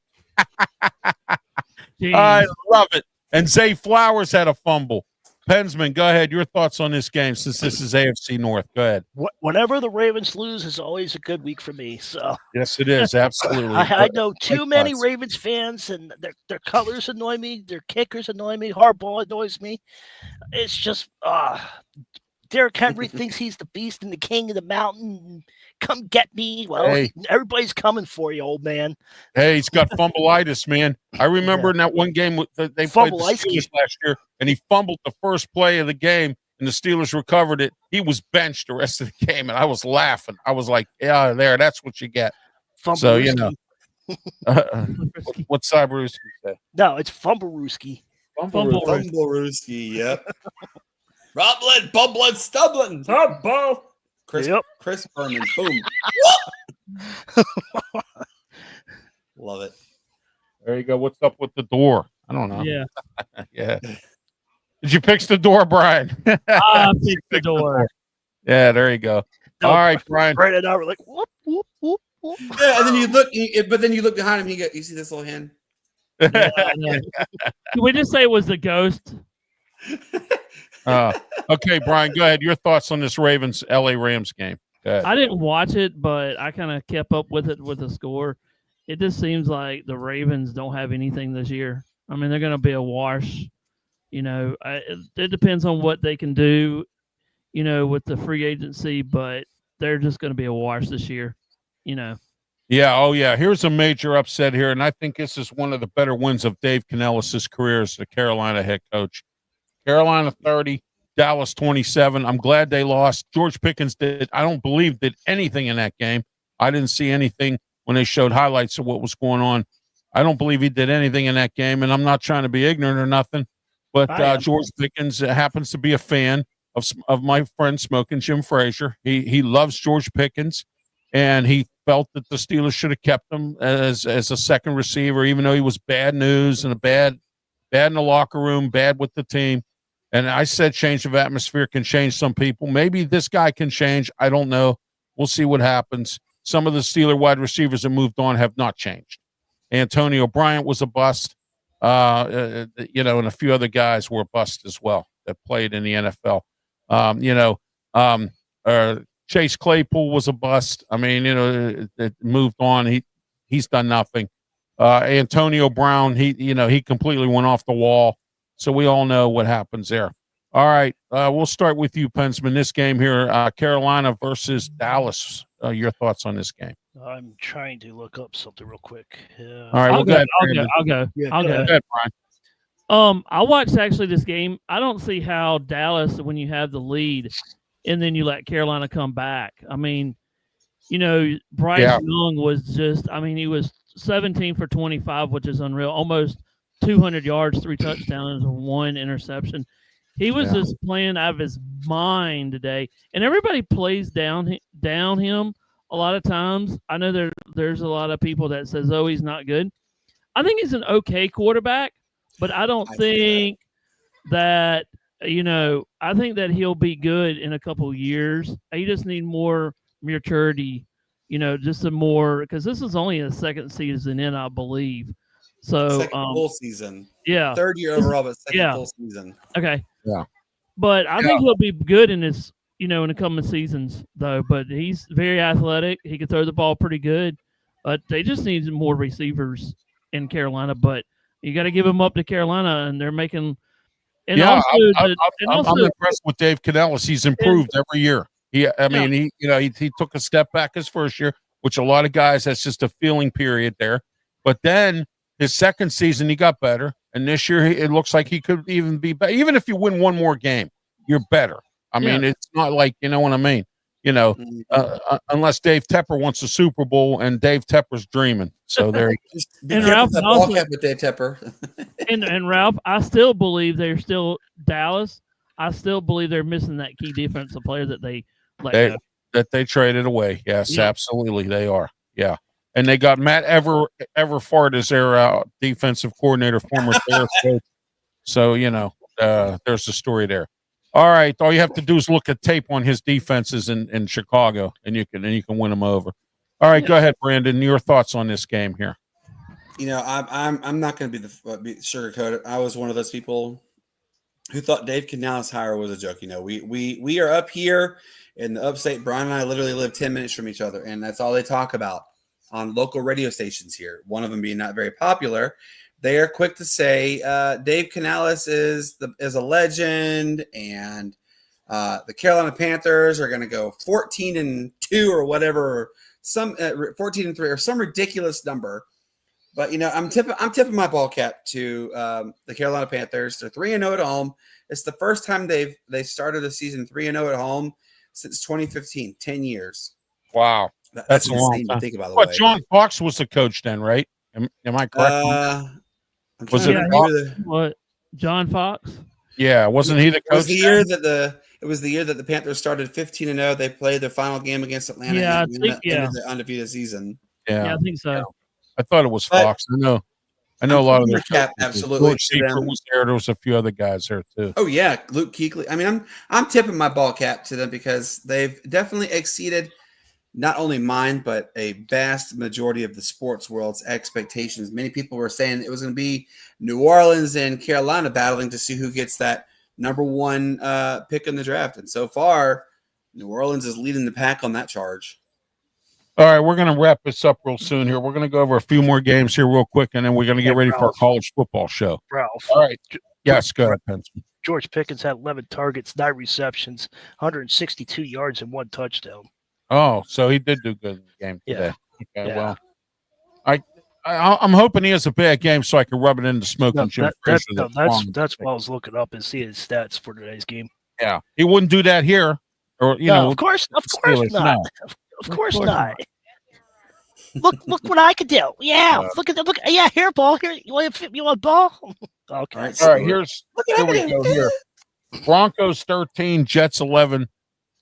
Speaker 1: I love it. And Zay Flowers had a fumble. Pensman, go ahead. Your thoughts on this game since this is AFC North. Go ahead.
Speaker 4: Whenever the Ravens lose is always a good week for me. So
Speaker 1: yes, it is. Absolutely.
Speaker 4: I know too many Ravens fans, and their colors annoy me. Their kickers annoy me. Harbaugh annoys me. It's just Derrick Henry thinks he's the beast and the king of the mountain. Come get me. Well, everybody's coming for you, old man.
Speaker 1: Hey, he's got fumbleitis, man. I remember in that one game they played the Steelers last year, and he fumbled the first play of the game, and the Steelers recovered it. He was benched the rest of the game, and I was laughing. I was like, yeah, that's what you get. So, what Cyberooski say?
Speaker 4: No, it's Fumblerooski.
Speaker 2: Fumblerooski, yep. Roblin, Bublin, Stublin, Hardball. Chris Berman, boom. Love it.
Speaker 1: There you go. What's up with the door? I don't know.
Speaker 3: Yeah.
Speaker 1: Yeah. Did you fix the door, Brian?
Speaker 3: I fixed the door.
Speaker 1: Yeah, there you go. All right, Brian.
Speaker 4: Right and I were like, whoop, whoop, whoop, whoop.
Speaker 2: Yeah, and then you look behind him. You see this little hand?
Speaker 3: Yeah, can we just say it was the ghost?
Speaker 1: Okay, Brian, go ahead. Your thoughts on this Ravens LA Rams game? Go ahead.
Speaker 3: I didn't watch it, but I kind of kept up with it with the score. It just seems like the Ravens don't have anything this year. I mean, they're going to be a wash. It depends on what they can do, with the free agency, but they're just going to be a wash this year,
Speaker 1: Yeah, oh yeah. Here's a major upset here, and I think this is one of the better wins of Dave Canellis' career as the Carolina head coach. Carolina 30, Dallas 27. I'm glad they lost. George Pickens did anything in that game. I didn't see anything when they showed highlights of what was going on. I don't believe he did anything in that game, and I'm not trying to be ignorant or nothing, but George Pickens happens to be a fan of my friend Smoking Jim Frazier. He loves George Pickens, and he felt that the Steelers should have kept him as a second receiver, even though he was bad news and bad in the locker room, bad with the team. And I said change of atmosphere can change some people. Maybe this guy can change. I don't know. We'll see what happens. Some of the Steeler wide receivers that moved on have not changed. Antonio Bryant was a bust, and a few other guys were a bust as well that played in the NFL. Chase Claypool was a bust. I mean, it moved on. He's done nothing. Antonio Brown, he completely went off the wall. So we all know what happens there. All right, we'll start with you, Pensman. This game here, Carolina versus Dallas. Your thoughts on this game?
Speaker 4: I'm trying to look up something real quick.
Speaker 1: All right,
Speaker 3: I'll
Speaker 1: go ahead,
Speaker 3: I'll
Speaker 1: Brandon.
Speaker 3: go.
Speaker 4: Yeah,
Speaker 3: I'll
Speaker 4: go
Speaker 3: go.
Speaker 4: ahead.
Speaker 1: Go ahead, Brian.
Speaker 3: I watched actually this game. I don't see how Dallas, when you have the lead, and then you let Carolina come back. I mean, Bryce Young was just. I mean, he was 17 for 25, which is unreal. Almost 200 yards, 3 touchdowns, and 1 interception. He was just playing out of his mind today, and everybody plays down him a lot of times. I know there's a lot of people that says, "Oh, he's not good." I think he's an okay quarterback, but I don't think that I think that he'll be good in a couple of years. He just need more maturity, just some more, because this is only a second season in, I believe. So
Speaker 2: Second full season.
Speaker 3: Yeah.
Speaker 2: 3rd year overall, but second full season.
Speaker 3: Okay.
Speaker 1: Yeah.
Speaker 3: But I think he'll be good in his, in the coming seasons, though. But he's very athletic. He can throw the ball pretty good. But they just need more receivers in Carolina. But you got to give them up to Carolina, and they're making. And
Speaker 1: I'm
Speaker 3: also,
Speaker 1: impressed with Dave Canellis. He's improved every year. He took a step back his first year, which a lot of guys, that's just a feeling period there. But then his second season, he got better. And this year, it looks like he could even be better. Even if you win one more game, you're better. I mean, it's not like, you know what I mean? Unless Dave Tepper wants a Super Bowl, and Dave Tepper's dreaming. So there.
Speaker 3: And Ralph, also,
Speaker 2: with Dave Tepper.
Speaker 3: and Ralph, I still believe they're still Dallas. I still believe they're missing that key defensive player that they
Speaker 1: that they traded away. Yes, absolutely, they are. Yeah. And they got Matt Everfart as their defensive coordinator, former Bears coach. So, there's the story there. All right. All you have to do is look at tape on his defenses in Chicago, and you can win them over. All right. Go ahead, Brandon. Your thoughts on this game here?
Speaker 2: I'm not going to be sugarcoated. I was one of those people who thought Dave Canales' hire was a joke. We are up here in the upstate. Brian and I literally live 10 minutes from each other, and that's all they talk about on local radio stations here, one of them being not very popular. They are quick to say Dave Canales is a legend, and the Carolina Panthers are going to go 14-2 or whatever, some 14-3 or some ridiculous number. But I'm tipping my ball cap to the Carolina Panthers. They're 3-0 at home. It's the first time they started the season 3-0 at home since 2015. 10 years.
Speaker 1: Wow. That's a long time.
Speaker 2: To think about. But
Speaker 1: John Fox was the coach then, right? Am I correct?
Speaker 3: Was it what? John Fox?
Speaker 1: Yeah, wasn't he the coach?
Speaker 2: It was the year that the Panthers started 15-0. They played their final game against Atlanta.
Speaker 3: Yeah,
Speaker 2: and ended the undefeated season.
Speaker 3: Yeah, I think so.
Speaker 1: Yeah. I thought it was Fox. I know a lot of their
Speaker 2: cap. Absolutely,
Speaker 1: was there. There was a few other guys there too.
Speaker 2: Oh yeah, Luke Kuechly. I mean, I'm tipping my ball cap to them because they've definitely exceeded not only mine, but a vast majority of the sports world's expectations. Many people were saying it was going to be New Orleans and Carolina battling to see who gets that number 1 pick in the draft. And so far, New Orleans is leading the pack on that charge.
Speaker 1: All right, we're going to wrap this up real soon here. We're going to go over a few more games here real quick, and then we're going to get ready for our college football show.
Speaker 4: Ralph.
Speaker 1: All right. Yes, go ahead, Pensman.
Speaker 4: George Pickens had 11 targets, 9 receptions, 162 yards, and 1 touchdown.
Speaker 1: Oh, so he did do good in the game today.
Speaker 4: Yeah.
Speaker 1: Okay, well, I'm hoping he has a bad game so I can rub it into Smoking Jim Frazier.
Speaker 4: That's what I was looking up and seeing his stats for today's game.
Speaker 1: Yeah, he wouldn't do that here, or
Speaker 4: of course not. Of course not. Look what I could do. Yeah, look. Yeah, here, ball. Here, you want a ball? Okay.
Speaker 1: All right. Here we go. Here, Broncos 13, Jets 11.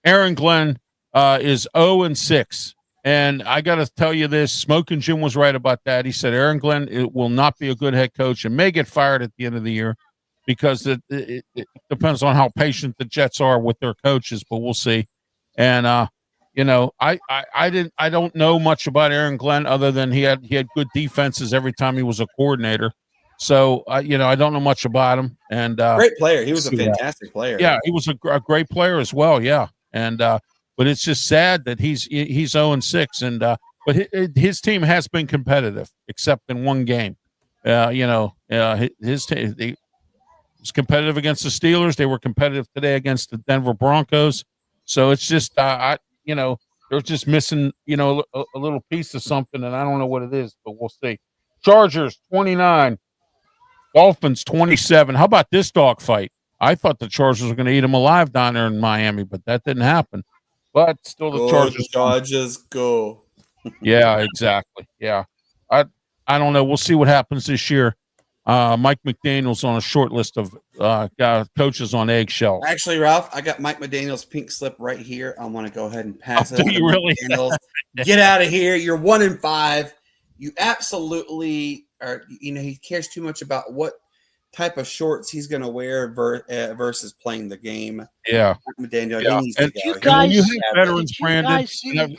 Speaker 1: Aaron Glenn is 0-6, and I got to tell you this: Smoking Jim was right about that. He said Aaron Glenn will not be a good head coach and may get fired at the end of the year because it depends on how patient the Jets are with their coaches, but we'll see. And I don't know much about Aaron Glenn other than he had good defenses every time he was a coordinator. So I don't know much about him. And
Speaker 2: great player. He was a fantastic player.
Speaker 1: Yeah, he was a great player as well. Yeah, and but it's just sad that he's 0-6, and but his team has been competitive, except in one game. His team was competitive against the Steelers. They were competitive today against the Denver Broncos. So it's just they're just missing a little piece of something, and I don't know what it is, but we'll see. Chargers 29, Dolphins 27. How about this dogfight? I thought the Chargers were going to eat them alive down there in Miami, but that didn't happen. But still, the
Speaker 2: Chargers go.
Speaker 1: Yeah, exactly. Yeah, I don't know. We'll see what happens this year. Mike McDaniel's on a short list of coaches on eggshells.
Speaker 2: Actually, Ralph, I got Mike McDaniel's pink slip right here. I want to go ahead and pass it.
Speaker 1: Do you really?
Speaker 2: Get out of here. You're 1-5. You absolutely are. He cares too much about what type of shorts he's going to wear versus playing the game.
Speaker 1: Yeah.
Speaker 2: Mike McDaniel,
Speaker 1: yeah.
Speaker 2: he needs
Speaker 1: and,
Speaker 2: to go.
Speaker 1: When you have veterans, Brandon,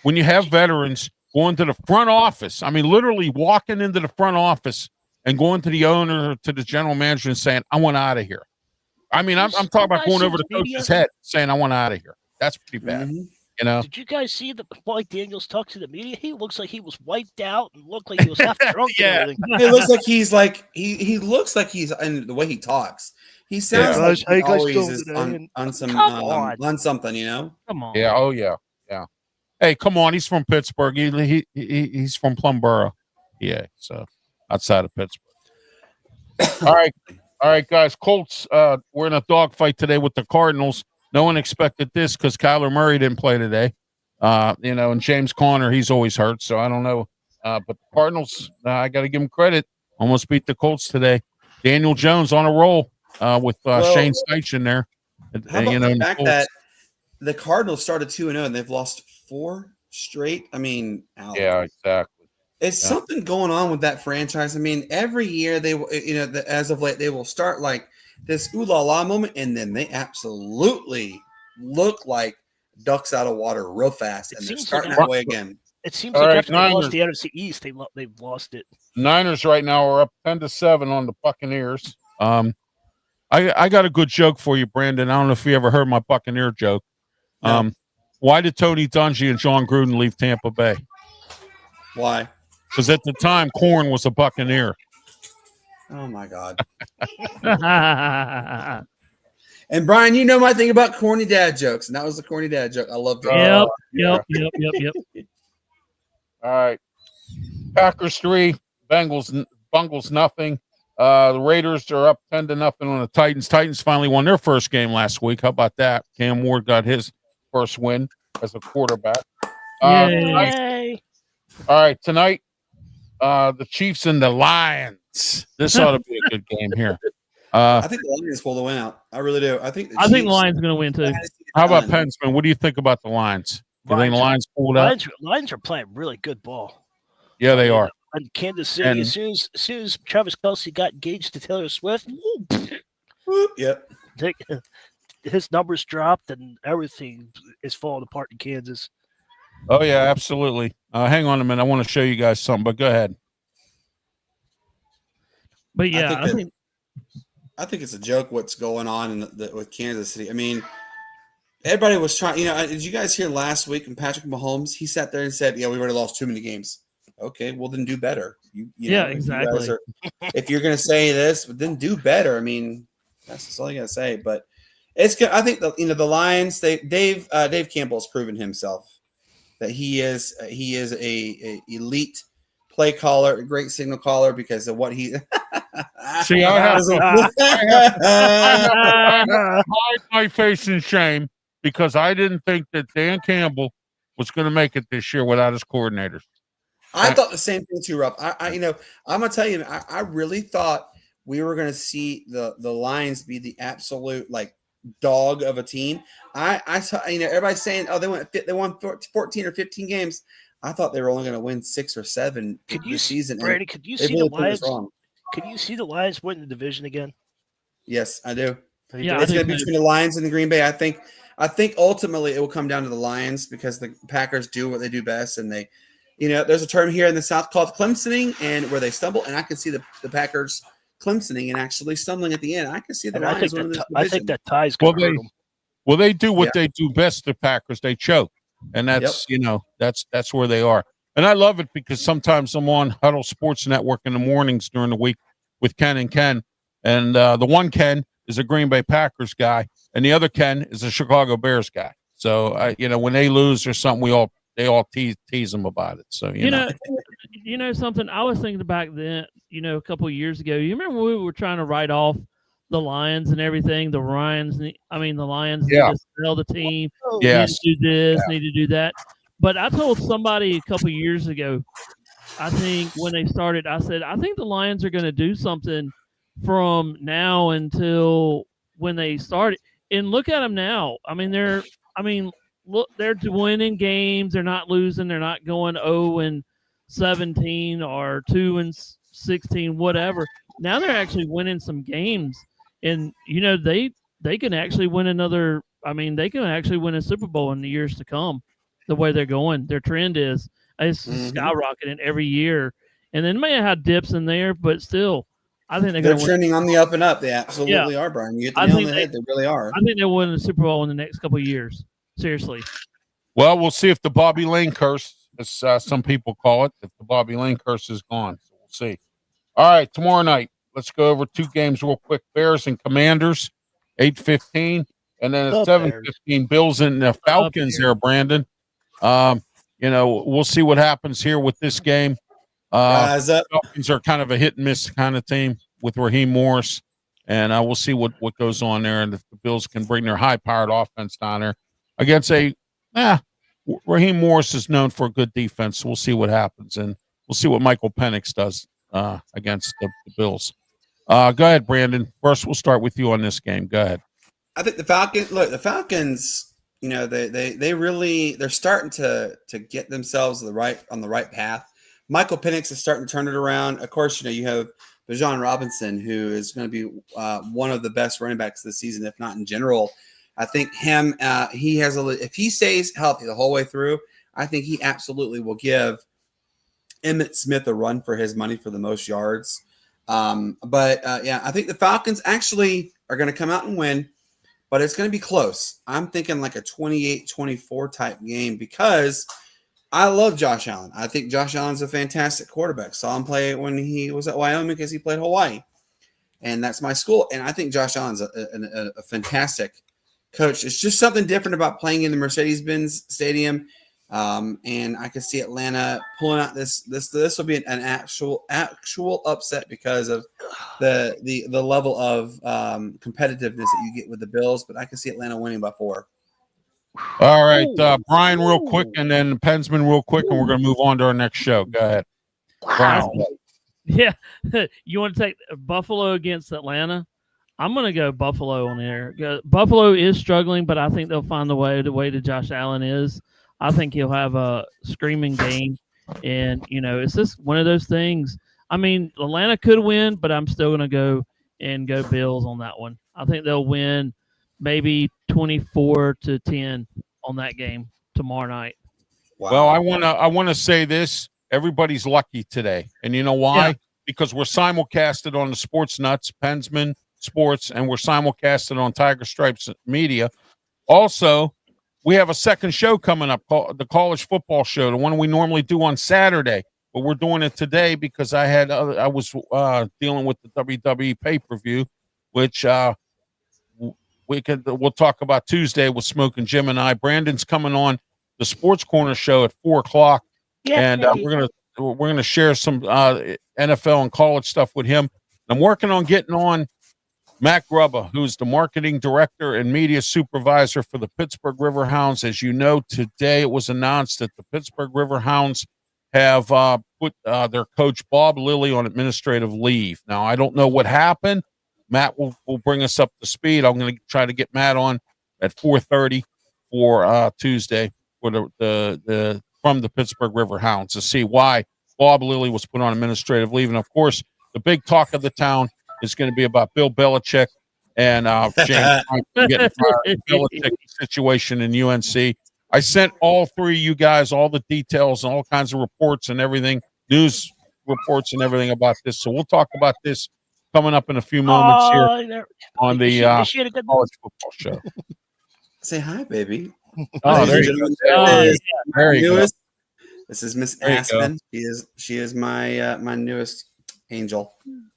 Speaker 1: when you have veterans going to the front office, I mean, literally walking into the front office and going to the owner, to the general manager, and saying, "I want out of here." I mean, I'm talking about going over the coach's head, saying, "I want out of here." That's pretty bad.
Speaker 2: Mm-hmm.
Speaker 4: Did you guys see the Mike Daniels talk to the media? He looks like he was wiped out and looked like he was half drunk.
Speaker 1: Yeah,
Speaker 2: it looks like he looks like he's, and the way he talks, he sounds like he always is on something.
Speaker 4: Come on.
Speaker 1: Yeah. Oh yeah. Yeah. Hey, come on. He's from Pittsburgh. He's from Plumboro. Yeah. So outside of Pittsburgh. All right, guys. Colts. We're in a dogfight today with the Cardinals. No one expected this because Kyler Murray didn't play today. And James Conner, he's always hurt, so I don't know. But the Cardinals, I got to give them credit. Almost beat the Colts today. Daniel Jones on a roll with Shane Steichen there.
Speaker 2: How about the fact that the Cardinals started 2-0 and they've lost 4 straight? I mean,
Speaker 1: yeah, exactly.
Speaker 2: It's something going on with that franchise. I mean, every year they, as of late, they will start like this ooh la la moment, and then they absolutely look like ducks out of water real fast, and they're starting that way again.
Speaker 4: It seems like after they lost the NFC East, they've lost it.
Speaker 1: Niners right now are up 10-7 on the Buccaneers. I got a good joke for you, Brandon. I don't know if you ever heard my Buccaneer joke.
Speaker 2: No.
Speaker 1: Why did Tony Dungy and John Gruden leave Tampa Bay?
Speaker 2: Why?
Speaker 1: Because at the time, Corn was a Buccaneer.
Speaker 2: Oh my God. And Brian, you know my thing about corny dad jokes, and that was the corny dad joke. I loved it.
Speaker 3: Yep.
Speaker 1: All right. Packers 3, Bengals nothing. The Raiders are up 10-0 on the Titans. Titans finally won their first game last week. How about that? Cam Ward got his first win as a quarterback.
Speaker 3: Yay.
Speaker 1: All right, tonight, the Chiefs and the Lions. This ought to be a good game here.
Speaker 2: I think the Lions pull the win out. I really do. I think the
Speaker 3: Lions are going to win too.
Speaker 1: How about Pensman? What do you think about the Lions? Do you think the Lions pulled out?
Speaker 4: Lions are playing really good ball.
Speaker 1: Yeah, they are.
Speaker 4: And Kansas City, as soon as Travis Kelce got engaged to Taylor Swift,
Speaker 2: yep,
Speaker 4: his numbers dropped and everything is falling apart in Kansas.
Speaker 1: Oh yeah, absolutely. Hang on a minute. I want to show you guys something, but go ahead.
Speaker 3: But yeah,
Speaker 2: I think it's a joke what's going on with Kansas City. I mean, everybody was trying. Did you guys hear last week when Patrick Mahomes? He sat there and said, "Yeah, we've already lost too many games." Okay, well then do better.
Speaker 3: Exactly.
Speaker 2: If you're going to say this, then do better. I mean, that's all you got to say. But it's good. I think the Lions. Dave Campbell has proven himself that he is a elite play caller, a great signal caller because of what he.
Speaker 1: See, I have to hide my face in shame because I didn't think that Dan Campbell was going to make it this year without his coordinators.
Speaker 2: I thought the same thing too, Rob. I'm gonna tell you, I really thought we were gonna see the Lions be the absolute dog of a team. I saw everybody's saying, oh, they won 14 or 15 games. I thought they were only going to win 6 or 7 this season.
Speaker 4: Brady, could you see the Lions? Could you see the Lions win the division again?
Speaker 2: Yes, I do.
Speaker 3: Yeah,
Speaker 2: it's going to be between the Lions and the Green Bay. I think ultimately it will come down to the Lions because the Packers do what they do best, and they, there's a term here in the South called Clemsoning, and where they stumble, and I can see the Packers Clemsoning and actually stumbling at the end. I can see the Lions winning this division.
Speaker 4: I think that tie's going to hurt them.
Speaker 1: Well, they do what
Speaker 2: Yeah.
Speaker 1: they do best. The Packers, they choke, and that's that's where they are. And I love it because sometimes I'm on Huddle Sports Network in the mornings during the week with Ken and Ken, and the one Ken is a Green Bay Packers guy, and the other Ken is a Chicago Bears guy. So when they lose or something, they all tease them about it. So
Speaker 3: you know something I was thinking back then. A couple of years ago. You remember when we were trying to write off the Lions and everything? The Lions need
Speaker 1: Yeah.
Speaker 3: to sell the team.
Speaker 1: Yes.
Speaker 3: Need to do this. Need to do that. But I told somebody a couple of years ago. I think when they started, I said I think the Lions are going to do something from now until when they started. And look at them now. Look, they're winning games. They're not losing. They're not going 0-17 or 2-16, whatever. Now they're actually winning some games, and they can actually win another. They can actually win a Super Bowl in the years to come. The way they're going, their trend is it's skyrocketing every year, and then they may have dips in there, but still, I think
Speaker 2: they're trending on the up and up. They absolutely are, Brian. You hit the nail on the head. They really are.
Speaker 3: I think they'll win the Super Bowl in the next couple of years. Seriously.
Speaker 1: Well, we'll see if the Bobby Lane curse, as some people call it, if the Bobby Lane curse is gone. So we'll see. All right, tomorrow night, let's go over two games real quick. Bears and Commanders, 8:15, and then at 7:15, Bills and the Falcons there, Brandon. We'll see what happens here with this game. Falcons are kind of a hit and miss kind of team with Raheem Morris, and we'll see what goes on there, and if the Bills can bring their high-powered offense down there against Raheem Morris is known for a good defense. So we'll see what happens, and we'll see what Michael Penix does against the Bills. Go ahead, Brandon. First, we'll start with you on this game. Go ahead.
Speaker 2: I think the Falcons. They're starting to get themselves on the right path. Michael Penix is starting to turn it around. Of course, you have Bijan Robinson, who is going to be one of the best running backs this season, if not in general. I think if he stays healthy the whole way through, I think he absolutely will give Emmitt Smith a run for his money for the most yards. I think the Falcons actually are going to come out and win. But it's going to be close. I'm thinking like a 28-24 type game because I love Josh Allen. I think Josh Allen's a fantastic quarterback. Saw him play when he was at Wyoming because he played Hawaii. And that's my school. And I think Josh Allen's a fantastic coach. It's just something different about playing in the Mercedes-Benz Stadium. And I could see Atlanta pulling out this will be an actual upset because of the level of competitiveness that you get with the Bills, but I can see Atlanta winning by 4.
Speaker 1: All right, Brian, real quick, and then Pensman, real quick, and we're going to move on to our next show. Go ahead, Brian.
Speaker 3: Yeah, you want to take Buffalo against Atlanta? I'm going to go Buffalo on there. Buffalo is struggling, but I think they'll find the way that Josh Allen is. I think he'll have a screaming game, and it's just one of those things. Atlanta could win, but I'm still going to go Bills on that one. I think they'll win maybe 24-10 on that game tomorrow night.
Speaker 2: Wow.
Speaker 1: Well, I want to say this: everybody's lucky today, and you know why? Yeah. Because we're simulcasted on the Sports Nuts, Pensman Sports, and we're simulcasted on Tiger Stripes Media. Also, we have a second show coming up, called the College Football Show, the one we normally do on Saturday, but we're doing it today because I was dealing with the WWE pay-per-view, which we'll talk about Tuesday with Smoke and Jim and I. Brandon's coming on the Sports Corner show at 4:00, and we're gonna share some NFL and college stuff with him. I'm working on getting on Matt Grubba, who's the marketing director and media supervisor for the Pittsburgh Riverhounds. As you know, today it was announced that the Pittsburgh Riverhounds have put their coach Bob Lilly on administrative leave. Now, I don't know what happened. Matt will bring us up to speed. I'm going to try to get Matt on at 4:30 for Tuesday for the from the Pittsburgh Riverhounds to see why Bob Lilly was put on administrative leave. And, of course, the big talk of the town is going to be about Bill Belichick and James getting fired, Belichick situation in UNC. I sent all three of you guys all the details and all kinds of reports and everything, news reports and everything about this. So we'll talk about this coming up in a few moments here on the College Football Show.
Speaker 2: Say hi, baby.
Speaker 1: Oh,
Speaker 2: Ladies
Speaker 1: there
Speaker 2: and
Speaker 1: you
Speaker 2: gentlemen,
Speaker 3: go.
Speaker 2: this
Speaker 3: Oh,
Speaker 2: is my
Speaker 1: There you go.
Speaker 2: newest. This is Miss
Speaker 1: There you go.
Speaker 2: Aspen. She is my my newest angel.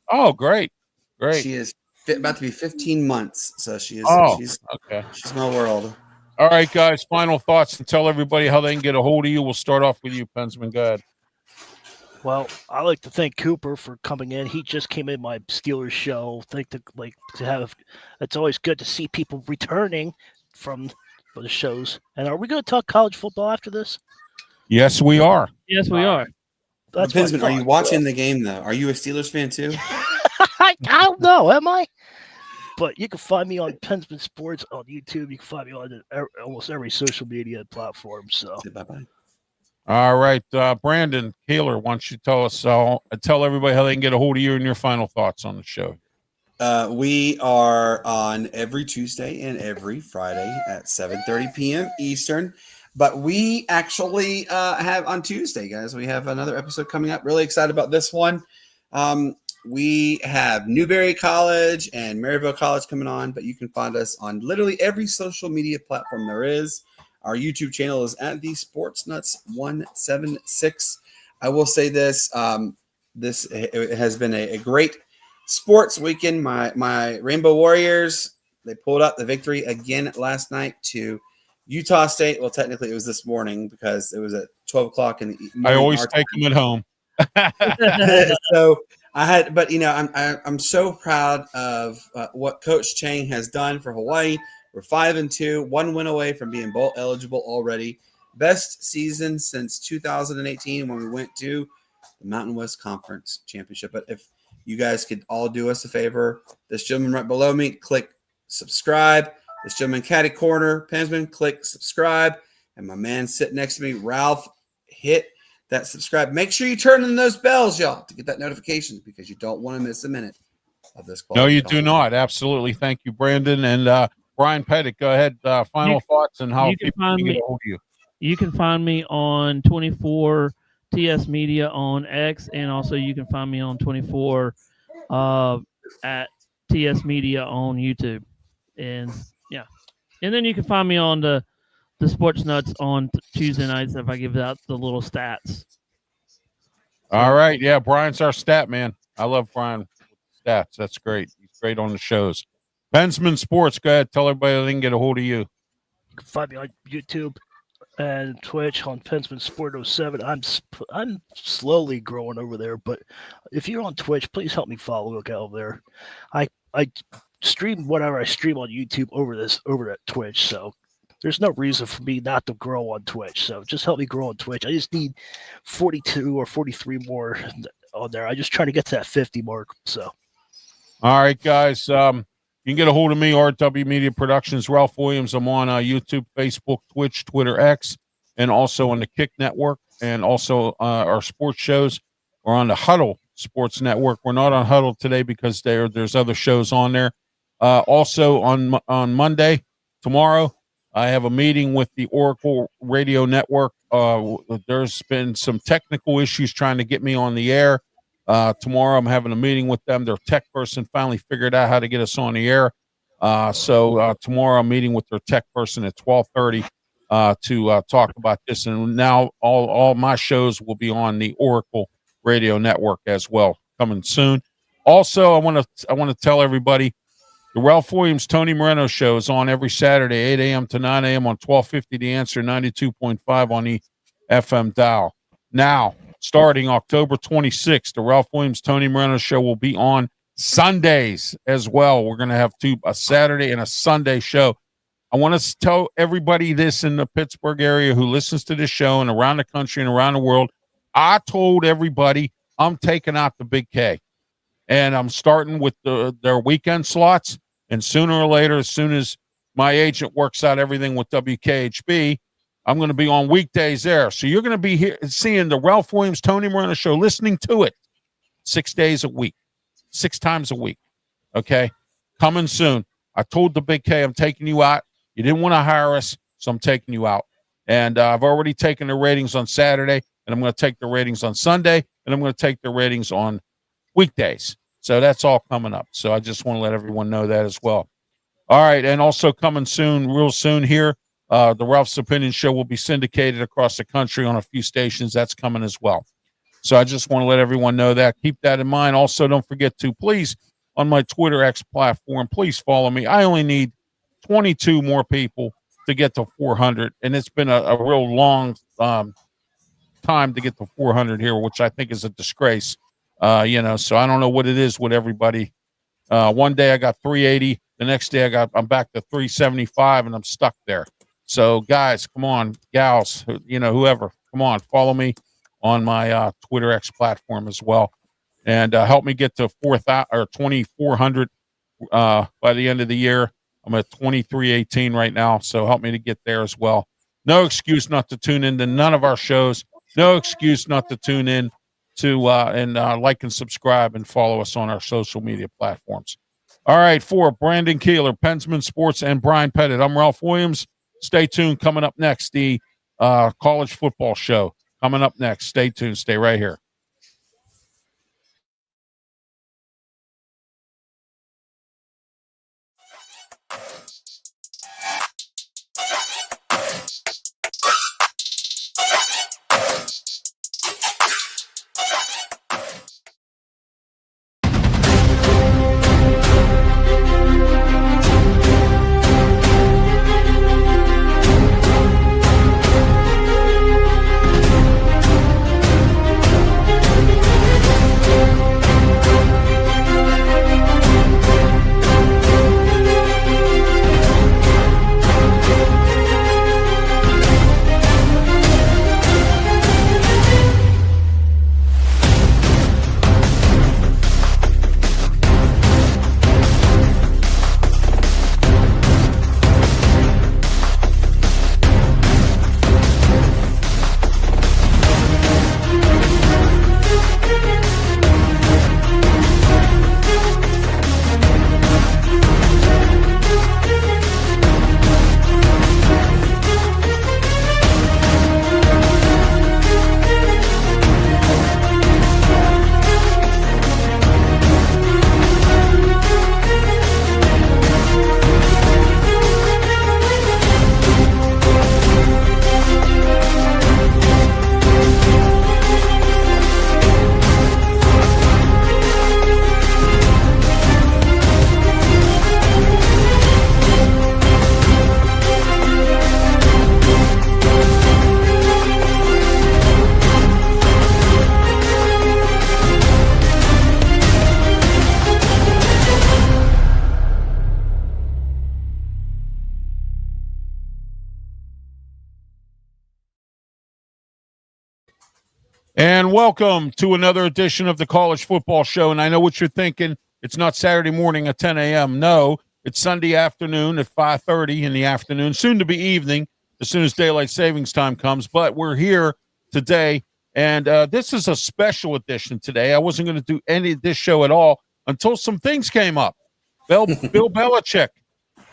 Speaker 1: Oh, great. Great.
Speaker 2: She is about to be 15 months, so she's
Speaker 1: Okay.
Speaker 2: my world.
Speaker 1: All right, guys. Final thoughts and tell everybody how they can get a hold of you. We'll start off with you, Pensman. Go ahead.
Speaker 4: Well, I like to thank Cooper for coming in. He just came in my Steelers show. It's always good to see people returning from the shows. And are we going to talk college football after this?
Speaker 1: Yes, we are.
Speaker 3: Yes, we are.
Speaker 4: That's what I
Speaker 2: Pinsman, are you
Speaker 4: thought.
Speaker 2: watching the game though? Are you a Steelers fan too?
Speaker 4: I don't know, am I? But you can find me on Pensman Sports on YouTube. You can find me on almost every social media platform. So
Speaker 2: Say bye-bye.
Speaker 1: All right. Brandon Keeler, why don't you tell everybody how they can get a hold of you and your final thoughts on the show.
Speaker 2: We are on every Tuesday and every Friday at 7:30 p.m. Eastern. But we actually have on Tuesday, guys. We have another episode coming up. Really excited about this one. We have Newberry College and Maryville College coming on, but you can find us on literally every social media platform there is. Our YouTube channel is at the Sports Nuts 176. I will say this: it has been a great sports weekend. My Rainbow Warriors, they pulled out the victory again last night to Utah State. Well, technically it was this morning because it was at 12 o'clock in the morning.
Speaker 1: I always take them at home.
Speaker 2: So I'm so proud of what Coach Chang has done for Hawaii. We're 5-2, 1 win away from being bowl eligible already. Best season since 2018 when we went to the Mountain West Conference Championship. But if you guys could all do us a favor, this gentleman right below me, click subscribe. This gentleman, Caddy Corner, Pensman, click subscribe. And my man sitting next to me, Ralph, hit that subscribe. Make sure you turn on those bells, y'all, to get that notification because you don't want to miss a minute of this.
Speaker 1: No, you do not. Absolutely. Thank you, Brandon. And Brian Pettit, go ahead. Final thoughts and how people can get a hold of you.
Speaker 3: You can find me on 24 TS Media on X, and also you can find me on 24 at TS Media on YouTube. And yeah, and then you can find me on the Sports Nuts on Tuesday nights if I give out the little stats.
Speaker 1: All right. Yeah, Brian's our stat man. I love Brian stats. That's great. He's great on the shows. Pensman Sports, go ahead. Tell everybody they can get a hold of you.
Speaker 4: you can find me on YouTube and Twitch on Pensman Sport 07. I'm slowly growing over there, but if you're on Twitch, please help me follow. Look out there. I stream whatever I stream on YouTube over at Twitch, so there's no reason for me not to grow on Twitch. So just help me grow on Twitch. I just need 42 or 43 more on there. I just try to get to that 50 mark. So
Speaker 1: all right, guys. You can get a hold of me, RW Media Productions, Ralph Williams. I'm on YouTube, Facebook, Twitch, Twitter, X, and also on the Kick Network, and also our sports shows are on the Huddle Sports Network. We're not on Huddle today because there's other shows on there. Also on Monday, tomorrow, I have a meeting with the Oracle Radio Network. There's been some technical issues trying to get me on the air. Tomorrow I'm having a meeting with them. Their tech person finally figured out how to get us on the air. So tomorrow I'm meeting with their tech person at 12:30 to talk about this. And now all my shows will be on the Oracle Radio Network as well, coming soon. Also, I want to tell everybody the Ralph Williams Tony Moreno show is on every Saturday, 8 a.m. to 9 a.m. on 1250 The Answer, 92.5 on the FM dial. Now, starting October 26th, the Ralph Williams Tony Moreno show will be on Sundays as well. We're going to have a Saturday and a Sunday show. I want to tell everybody this in the Pittsburgh area who listens to this show and around the country and around the world. I told everybody I'm taking out the Big K, and I'm starting with their weekend slots. And sooner or later, as soon as my agent works out everything with WKHB, I'm going to be on weekdays there. So you're going to be here seeing the Ralph Williams Tony Moreno show, listening to it 6 days a week, 6 times a week. Okay? Coming soon. I told the Big K I'm taking you out. You didn't want to hire us, so I'm taking you out. And I've already taken the ratings on Saturday, and I'm going to take the ratings on Sunday, and I'm going to take the ratings on weekdays. So that's all coming up. So I just want to let everyone know that as well. All right, and also coming soon, real soon here, the Ralph's Opinion Show will be syndicated across the country on a few stations. That's coming as well. So I just want to let everyone know that. Keep that in mind. Also, don't forget to please, on my Twitter X platform, please follow me. I only need 22 more people to get to 400, and it's been a real long time to get to 400 here, which I think is a disgrace. So I don't know what it is with everybody. One day I got 380. The next day I'm back to 375, and I'm stuck there. So guys, come on, gals, whoever, come on, follow me on my Twitter X platform as well, and help me get to 2,400 by the end of the year. I'm at 2318 right now, so help me to get there as well. No excuse not to tune in to none of our shows. No excuse not to tune in to and like and subscribe and follow us on our social media platforms. All right, for Brandon Keeler, Pensman Sports, and Brian Pettit, I'm Ralph Williams. Stay tuned. Coming up next, the college football show. Coming up next. Stay tuned. Stay right here. And welcome to another edition of the College Football Show. And I know what you're thinking. It's not Saturday morning at 10 a.m. No, it's Sunday afternoon at 5:30 in the afternoon, soon to be evening, as soon as daylight savings time comes. But we're here today, and this is a special edition today. I wasn't going to do any of this show at all until some things came up. Bill Belichick,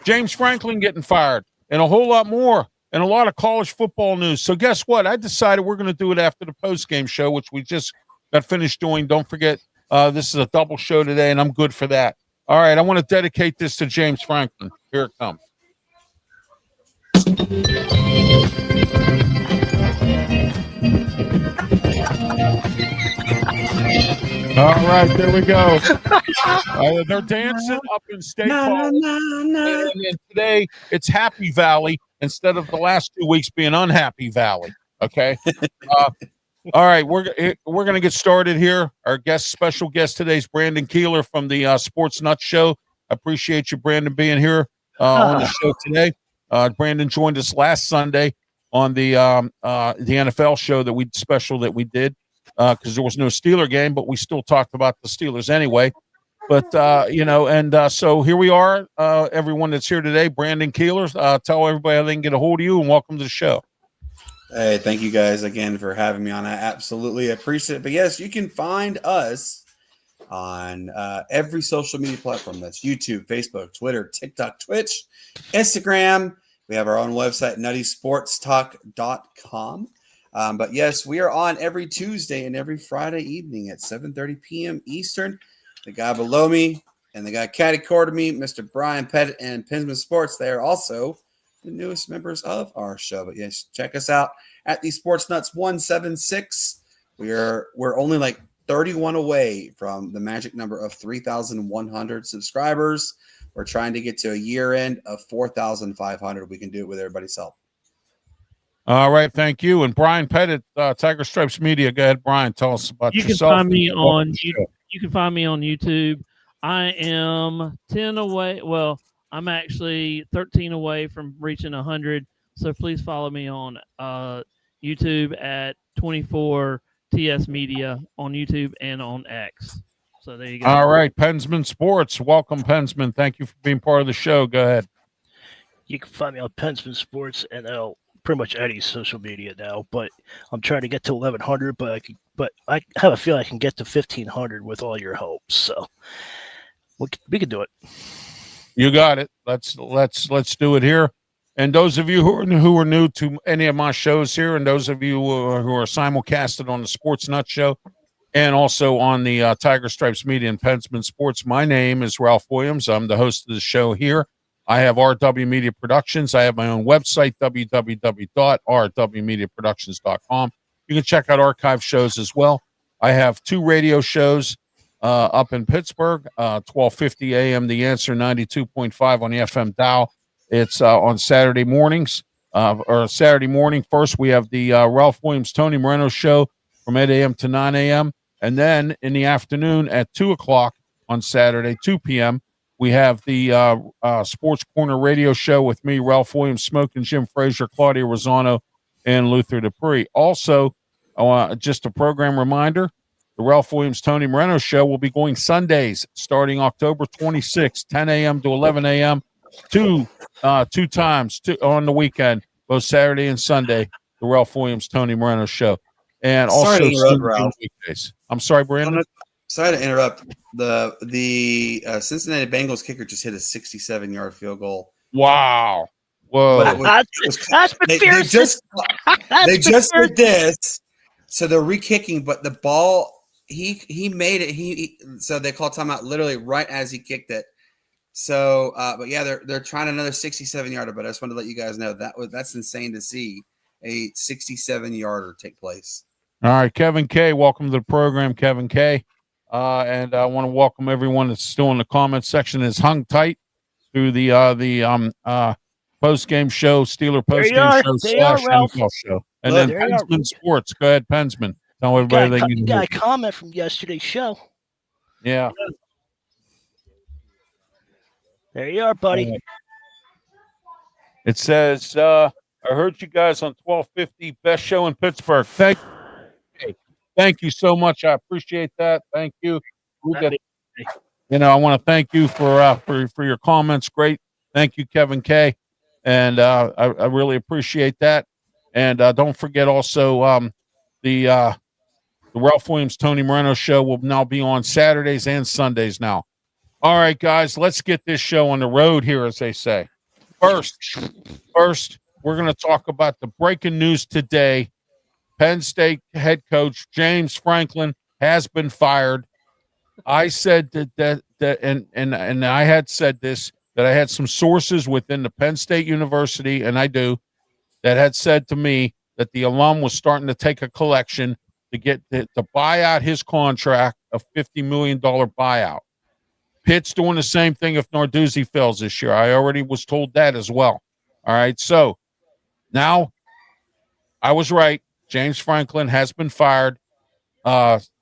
Speaker 1: James Franklin getting fired, and a whole lot more. And a lot of college football news. So guess what? I decided we're going to do it after the post-game show, which we just got finished doing. Don't forget, this is a double show today, and I'm good for that. All right, I want to dedicate this to James Franklin. Here it comes. All right, there we go. They're dancing up in State Park. And today, it's Happy Valley instead of the last 2 weeks being Unhappy Valley. Okay. All right, we're going to get started here. Our special guest today is Brandon Keeler from the Sports Nuts Show. I appreciate you, Brandon, being here on the show today. Brandon joined us last Sunday on the NFL show that we did because there was no Steeler game, but we still talked about the Steelers anyway. But, so here we are, everyone that's here today. Brandon Keeler, tell everybody how they can get a hold of you, and welcome to the show.
Speaker 2: Hey, thank you guys again for having me on. I absolutely appreciate it. But yes, you can find us on every social media platform. That's YouTube, Facebook, Twitter, TikTok, Twitch, Instagram. We have our own website, nuttysportstalk.com. But yes, we are on every Tuesday and every Friday evening at 7:30 p.m. Eastern. The guy below me, And they got Caddy Core to me, Mr. Brian Pettit, and Pinsman Sports. They are also the newest members of our show. But yes, check us out at the Sports Nuts 176. We're only like 31 away from the magic number of 3,100 subscribers. We're trying to get to a year end of 4,500. We can do it with everybody's help.
Speaker 1: All right, thank you. And Brian Pettit, Tiger Stripes Media. Go ahead, Brian. Tell us about
Speaker 3: You can
Speaker 1: yourself.
Speaker 3: find me on you can find me on YouTube. I am 10 away. Well, I'm actually 13 away from reaching 100. So please follow me on YouTube at 24 TS Media on YouTube and on X. So there you go.
Speaker 1: All right, Pensman Sports. Welcome, Pensman. Thank you for being part of the show. Go ahead.
Speaker 4: You can find me on Pensman Sports and pretty much any social media now. But I'm trying to get to 1,100. But I have a feeling I can get to 1,500 with all your help. So we can do it.
Speaker 1: You got it. Let's do it here. And those of you who are new to any of my shows here, and those of you who are simulcasted on the Sports Nut Show, and also on the Tiger Stripes Media and Pensman Sports, my name is Ralph Williams. I'm the host of the show here. I have RW Media Productions. I have my own website, www.rwmediaproductions.com. You can check out archive shows as well. I have 2 radio shows up in Pittsburgh, 1250 AM, The Answer, 92.5 on the FM dial. It's on Saturday mornings, or Saturday morning. First, we have the Ralph Williams, Tony Moreno show from 8 a.m. to 9 a.m. And then in the afternoon at 2 o'clock on Saturday, 2 p.m., we have the Sports Corner radio show with me, Ralph Williams, Smoking Jim Frazier, Claudia Rosano, and Luther Dupree. Also, just a program reminder, the Ralph Williams, Tony Moreno show will be going Sundays starting October 26th, 10 a.m. to 11 a.m., two times on the weekend, both Saturday and Sunday, the Ralph Williams, Tony Moreno show. And also weekdays. I'm sorry, Brandon.
Speaker 2: Sorry to interrupt. The Cincinnati Bengals kicker just hit a 67-yard field goal.
Speaker 1: Wow. Whoa.
Speaker 2: They just did this. So they're re-kicking, but the ball, he made it. So they called timeout literally right as he kicked it. So, but yeah, they're trying another 67-yarder. But I just wanted to let you guys know that's insane to see a 67-yarder take place.
Speaker 1: All right, Kevin K, welcome to the program, Kevin K. And I want to welcome everyone that's still in the comments section. Is hung tight through the post game show, Steeler post game show / NFL show, and then Pensman Sports. Go ahead, Pensman. Tell everybody
Speaker 4: you got a comment from yesterday's show.
Speaker 1: Yeah.
Speaker 4: There you are, buddy.
Speaker 1: It says, I heard you guys on 1250, best show in Pittsburgh. Thank you so much. I appreciate that. Thank you. I want to thank you for your comments. Great. Thank you, Kevin K. And I really appreciate that. And don't forget also the Ralph Williams, Tony Moreno show will now be on Saturdays and Sundays now. All right, guys, let's get this show on the road here, as they say. First, we're going to talk about the breaking news today. Penn State head coach James Franklin has been fired. I said that and I had said this, that I had some sources within the Penn State University, and I do, that had said to me that the alum was starting to take a collection to get to buy out his contract, a $50 million buyout. Pitt's doing the same thing if Narduzzi fails this year. I already was told that as well. All right, so now I was right. James Franklin has been fired.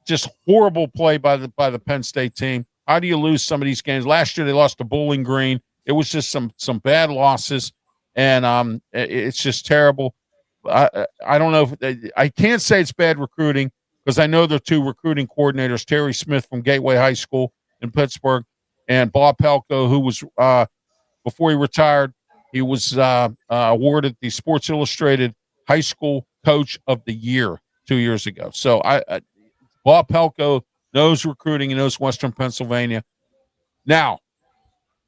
Speaker 1: Just horrible play by the Penn State team. How do you lose some of these games? Last year they lost to Bowling Green. It was just some bad losses, and it's just terrible. I don't know if I can't say it's bad recruiting because I know they're 2 recruiting coordinators, Terry Smith from Gateway High School in Pittsburgh, and Bob Pelko, who was before he retired, he was awarded the Sports Illustrated High School Coach of the Year 2 years ago. So Bob Pelko knows recruiting. He knows Western Pennsylvania. Now,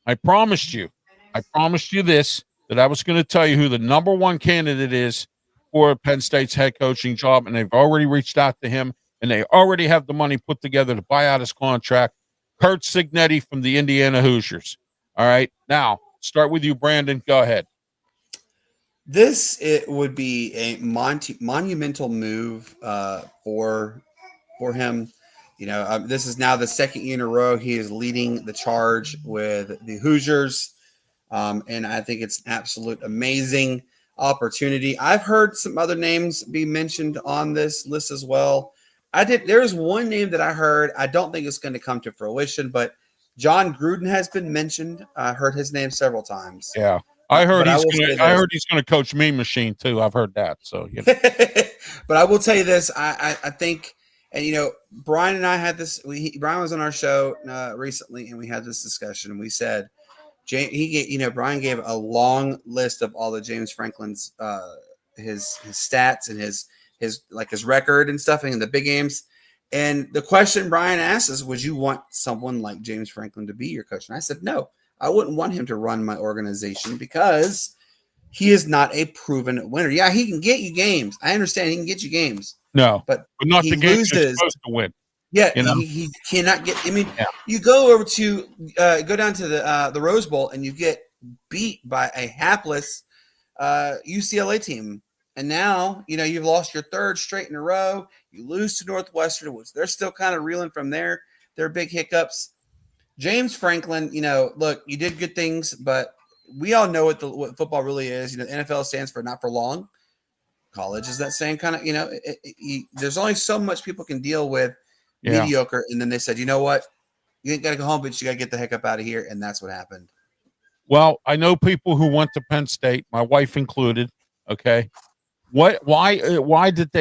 Speaker 1: I promised you this, that I was going to tell you who the number 1 candidate is for Penn State's head coaching job, and they've already reached out to him, and they already have the money put together to buy out his contract. Kurt Signetti from the Indiana Hoosiers. All right. Now, start with you, Brandon. Go ahead.
Speaker 2: It would be a monumental move for him. This is now the second year in a row he is leading the charge with the Hoosiers, and I think it's an absolute amazing opportunity. I've heard some other names be mentioned on this list as well. There's one name that I heard. I don't think it's going to come to fruition, but John Gruden has been mentioned. I heard his name several times.
Speaker 1: Yeah. I heard
Speaker 2: But I will
Speaker 1: he's gonna coach Mean Machine too. I've heard that. So
Speaker 2: but I will tell you this. I think, and Brian and I had this. Brian was on our show recently, and we had this discussion. And we said, Brian gave a long list of all the James Franklin's his stats and his record and stuff in the big games. And the question Brian asked is, would you want someone like James Franklin to be your coach? And I said, no. I wouldn't want him to run my organization because he is not a proven winner. Yeah, he can get you games. I understand he can get you games.
Speaker 1: No,
Speaker 2: but
Speaker 1: not the games you're supposed to win.
Speaker 2: Yeah, he cannot get. I mean, you go over to go down to the Rose Bowl and you get beat by a hapless UCLA team, and now you've lost your third straight in a row. You lose to Northwestern, which they're still kind of reeling from their big hiccups. James Franklin, look, you did good things, but we all know what football really is. The NFL stands for not for long. College is that same kind of, there's only so much people can deal with mediocre. And then they said, you know what? You ain't got to go home, but you got to get the heck up out of here. And that's what happened.
Speaker 1: Well, I know people who went to Penn State, my wife included. Okay. Why did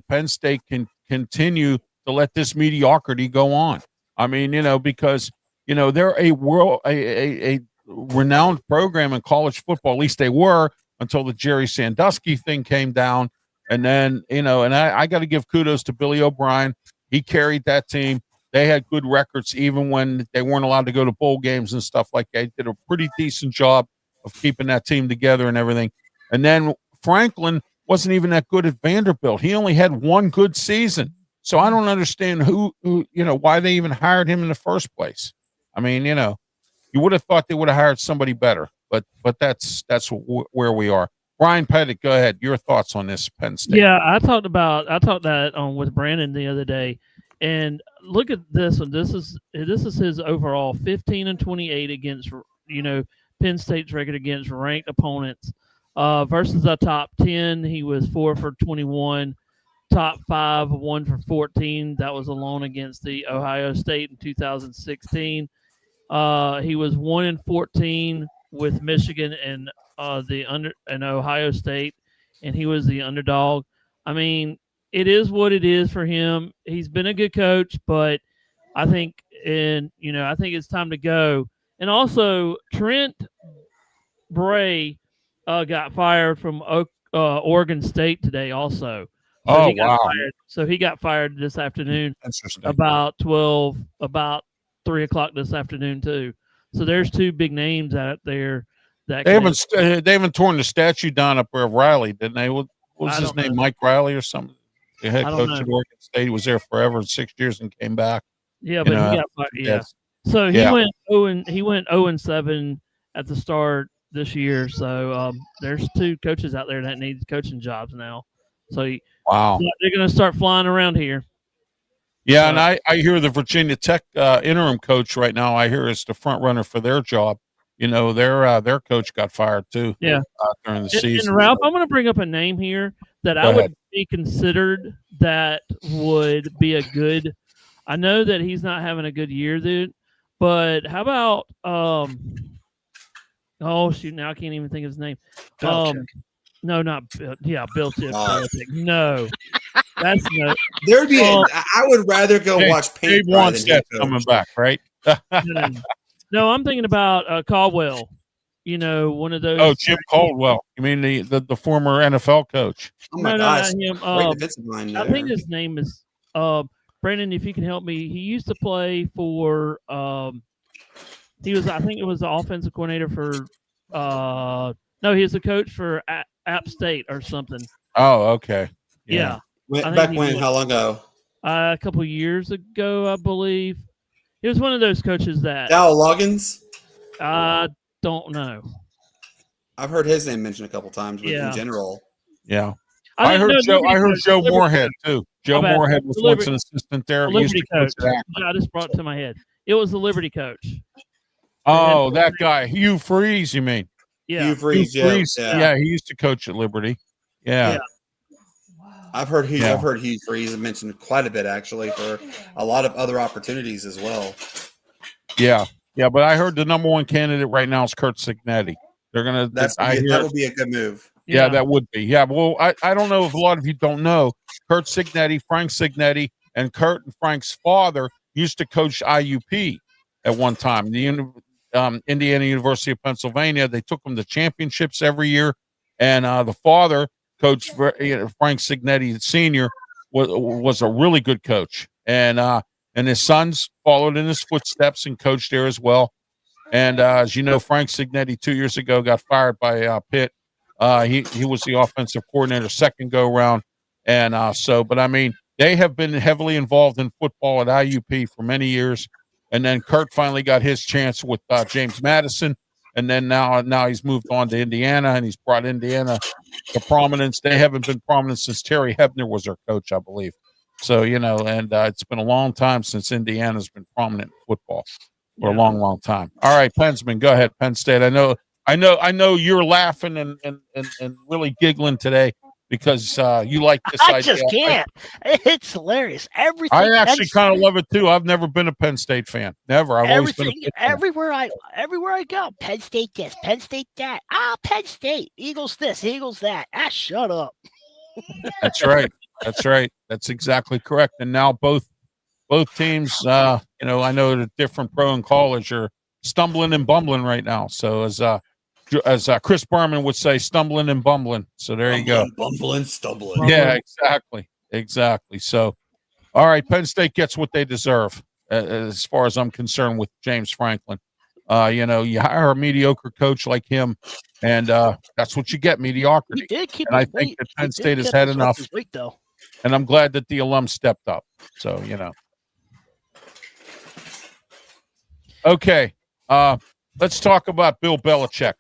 Speaker 1: Penn State can continue to let this mediocrity go on? I mean, because they're a renowned program in college football. At least they were until the Jerry Sandusky thing came down, and then and I got to give kudos to Billy O'Brien. He carried that team. They had good records even when they weren't allowed to go to bowl games and stuff like that. He did a pretty decent job of keeping that team together and everything. And then Franklin wasn't even that good at Vanderbilt. He only had one good season. So I don't understand why they even hired him in the first place. I mean, you would have thought they would have hired somebody better, but that's where we are. Brian Pettit, go ahead. Your thoughts on this Penn State?
Speaker 3: Yeah, I talked that with Brandon the other day, and look at this one. This is his overall 15-28 against Penn State's record against ranked opponents versus the top 10. He was 4 for 21. Top 5, 1 for 14. That was alone against the Ohio State in 2016. He was 1-14 with Michigan and Ohio State, and he was the underdog. I mean, it is what it is for him. He's been a good coach, but I think it's time to go. And also, Trent Bray got fired from Oregon State today also. So
Speaker 1: wow.
Speaker 3: So he got fired this afternoon.
Speaker 1: Interesting.
Speaker 3: About 3 o'clock this afternoon too. So there's two big names out there that
Speaker 1: they haven't torn the statue down up there of Riley, didn't they? What was his name? Mike Riley or something? The head coach at Oregon State. He was there forever, 6 years, and came back.
Speaker 3: Yeah, but he got fired. Yeah. So he went 0-7 at the start this year. So there's two coaches out there that need coaching jobs now. So
Speaker 1: wow,
Speaker 3: they're going to start flying around here.
Speaker 1: Yeah, and I hear the Virginia Tech interim coach right now. I hear is the front runner for their job. Their coach got fired too.
Speaker 3: Yeah,
Speaker 1: during the season.
Speaker 3: And Ralph, I'm going to bring up a name here that I would be considered that would be a good. I know that he's not having a good year, dude. But how about oh shoot, now I can't even think of his name. No, not Bill. Yeah, Bill Belichick. No, that's no.
Speaker 2: There'd be. I would rather go watch paint.
Speaker 1: Dave Wannstedt coming back, right?
Speaker 3: No, I'm thinking about Caldwell. One of those.
Speaker 1: Oh, Jim Caldwell. You mean the former NFL coach?
Speaker 2: Oh my gosh!
Speaker 3: I think his name is Brandon. If you can help me, he used to play for. He was. I think it was the offensive coordinator for. No, he was the coach for App State or something.
Speaker 1: Oh, okay.
Speaker 3: Yeah.
Speaker 2: Back when? How long ago?
Speaker 3: A couple of years ago, I believe. He was one of those coaches that
Speaker 2: Dal Loggins.
Speaker 3: I don't know.
Speaker 2: I've heard his name mentioned a couple times, but
Speaker 3: Yeah.
Speaker 2: in general,
Speaker 1: Yeah.
Speaker 3: I
Speaker 1: I
Speaker 3: didn't
Speaker 1: heard
Speaker 3: know
Speaker 1: Joe.
Speaker 3: Liberty
Speaker 1: I heard
Speaker 3: coach,
Speaker 1: Joe
Speaker 3: Liberty
Speaker 1: Moorhead
Speaker 3: coach.
Speaker 1: too. Joe
Speaker 3: bad.
Speaker 1: Moorhead was
Speaker 3: The
Speaker 1: once
Speaker 3: Liberty-
Speaker 1: an assistant there.
Speaker 3: The
Speaker 1: He used
Speaker 3: Liberty
Speaker 1: to coach
Speaker 3: coach.
Speaker 1: at Akron.
Speaker 3: I just brought it to my head. It was the Liberty coach.
Speaker 1: Oh, that guy, Hugh Freeze. You mean?
Speaker 3: Yeah.
Speaker 2: Hugh Freeze.
Speaker 1: Hugh Freeze.
Speaker 2: Yeah.
Speaker 1: Yeah, he used to coach at Liberty. Yeah.
Speaker 3: Yeah.
Speaker 2: I've heard Hugh.
Speaker 1: Yeah.
Speaker 2: I've heard Hugh Freeze mentioned quite a bit actually for a lot of other opportunities as well.
Speaker 1: Yeah. But I heard the number one candidate right now is Kurt Signetti. They're gonna.
Speaker 2: That would be a good move.
Speaker 1: Yeah, that would be. Yeah, well, I don't know if a lot of you don't know. Kurt Signetti, Frank Signetti, and Kurt and Frank's father used to coach IUP at one time. The Indiana University of Pennsylvania. They took them to championships every year, and the father, Coach Frank Signetti Sr., was a really good coach, and his sons followed in his footsteps and coached there as well. And as you know, Frank Signetti 2 years ago got fired by Pitt. He was the offensive coordinator second go round, and but I mean, they have been heavily involved in football at IUP for many years, and then Kurt finally got his chance with James Madison, and then now he's moved on to Indiana, and he's brought Indiana to prominence. They haven't been prominent since Terry Hebner was their coach, I believe. So and it's been a long time since Indiana's been prominent in football for a long time. All right, Pensman, go ahead, Penn State. I know you're laughing and really giggling today because you like this idea.
Speaker 4: I just can't. It's hilarious. Everything.
Speaker 1: I actually kind of love it too. I've never been a Penn State fan. Never. I've always been a Pitt fan.
Speaker 4: Everywhere I go, Penn State this, Penn State that. Penn State, Eagles this, Eagles that. Shut up.
Speaker 1: That's right. That's exactly correct. And now both teams, I know the different pro and college are stumbling and bumbling right now. So as Chris Berman would say, stumbling and bumbling. So there you go.
Speaker 2: Bumbling, stumbling.
Speaker 1: Yeah, exactly. So, all right, Penn State gets what they deserve, as far as I'm concerned with James Franklin. You hire a mediocre coach like him, and that's what you get, mediocrity.
Speaker 4: He did keep.
Speaker 1: And I think that Penn State has had enough.
Speaker 4: Weight, though.
Speaker 1: And I'm glad that the alum stepped up. So, Okay. Let's talk about Bill Belichick.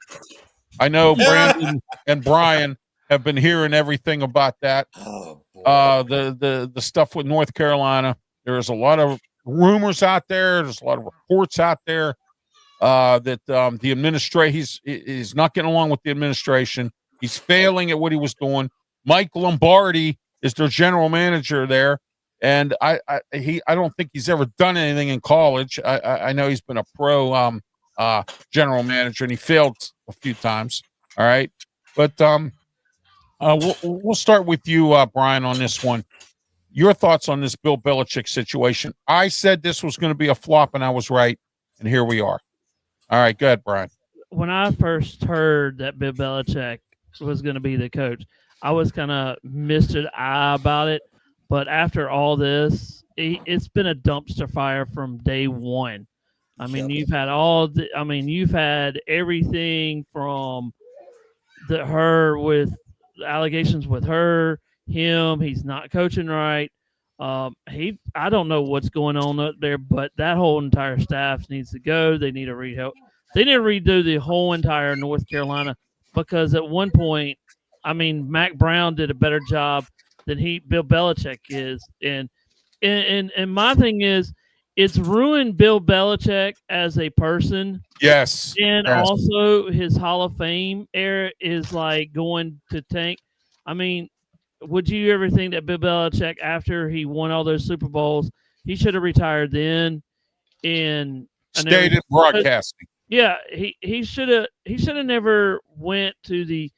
Speaker 1: I know Brandon and Brian have been hearing everything about that.
Speaker 2: Oh, boy.
Speaker 1: The stuff with North Carolina. There's a lot of rumors out there. There's a lot of reports out there that the administration, he's not getting along with the administration. He's failing at what he was doing. Mike Lombardi is their general manager there, and I don't think he's ever done anything in college. I know he's been a pro general manager, and he failed a few times. All right, but we'll start with you, Brian, on this one. Your thoughts on this Bill Belichick situation? I said this was going to be a flop, and I was right, and here we are. All right, go ahead, Brian.
Speaker 3: When I first heard that Bill Belichick was going to be the coach, I was kind of misted eye about it. But after all this, it's been a dumpster fire from day one. I mean, you've had you've had everything from her with allegations with her, him. He's not coaching right. I don't know what's going on up there, but that whole entire staff needs to go. They need to redo the whole entire North Carolina, because at one point, I mean, Mac Brown did a better job than Bill Belichick is. And my thing is, it's ruined Bill Belichick as a person.
Speaker 1: Yes.
Speaker 3: And also his Hall of Fame era is like going to tank. I mean, would you ever think that Bill Belichick, after he won all those Super Bowls, he should have retired then and
Speaker 1: stayed in broadcasting?
Speaker 3: Yeah, he should have never went to the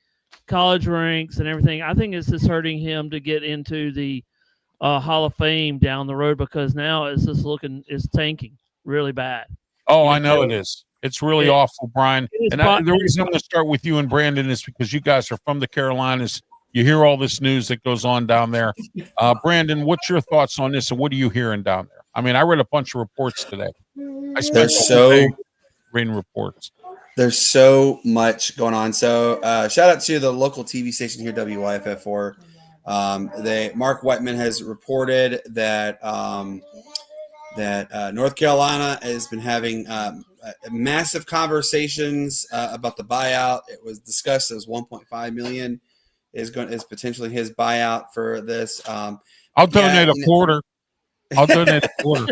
Speaker 3: college ranks and everything. I think it's just hurting him to get into the Hall of Fame down the road, because now it's tanking really bad.
Speaker 1: Oh, I know it is. It's really awful, Brian. And the reason I'm going to start with you and Brandon is because you guys are from the Carolinas. You hear all this news that goes on down there. Brandon, what's your thoughts on this, and what are you hearing down there? I mean, I read a bunch of reports today. I spent reading reports.
Speaker 2: There's so much going on. So shout out to the local TV station here, WYFF4. Mark Whiteman has reported that that North Carolina has been having massive conversations about the buyout. It was discussed as 1.5 million is potentially his buyout for this.
Speaker 1: I'll donate a quarter. I'll donate a quarter.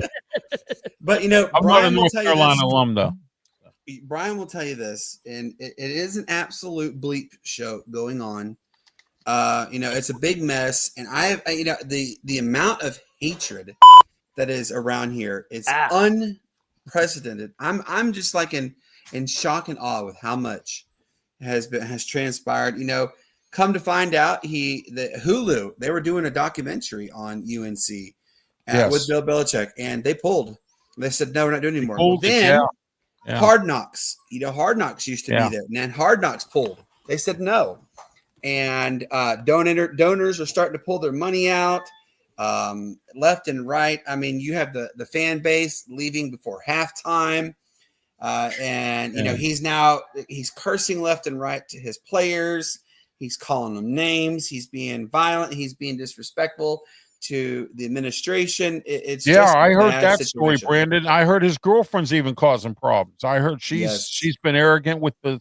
Speaker 2: But
Speaker 1: I'm
Speaker 2: Brian
Speaker 1: not a North Carolina alum, though.
Speaker 2: Brian will tell you this, and it is an absolute bleep show going on. It's a big mess, and the amount of hatred that is around here is unprecedented. I'm just like in shock and awe with how much has transpired. Come to find out, the Hulu, they were doing a documentary on UNC with Bill Belichick, and they pulled. They said, no, we're not doing it anymore. Hard Knocks, Hard Knocks used to be there, and then Hard Knocks pulled. They said no, and donors are starting to pull their money out left and right. I mean, you have the fan base leaving before halftime, and he's cursing left and right to his players. He's calling them names. He's being violent. He's being disrespectful to the administration.
Speaker 1: I heard that story, Brandon. I heard his girlfriend's even causing problems. I heard she's been arrogant with the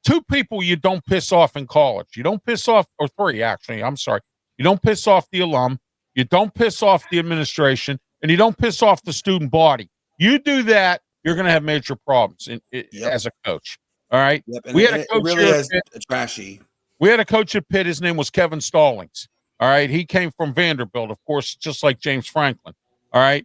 Speaker 1: two people you don't piss off in college. You don't piss off, or three actually. I'm sorry. You don't piss off the alum. You don't piss off the administration, and you don't piss off the student body. You do that, you're going to have major problems as a coach. All right.
Speaker 2: Yep.
Speaker 1: We had a coach
Speaker 2: trashy.
Speaker 1: We had a coach at Pitt. His name was Kevin Stallings. All right. He came from Vanderbilt, of course, just like James Franklin. All right.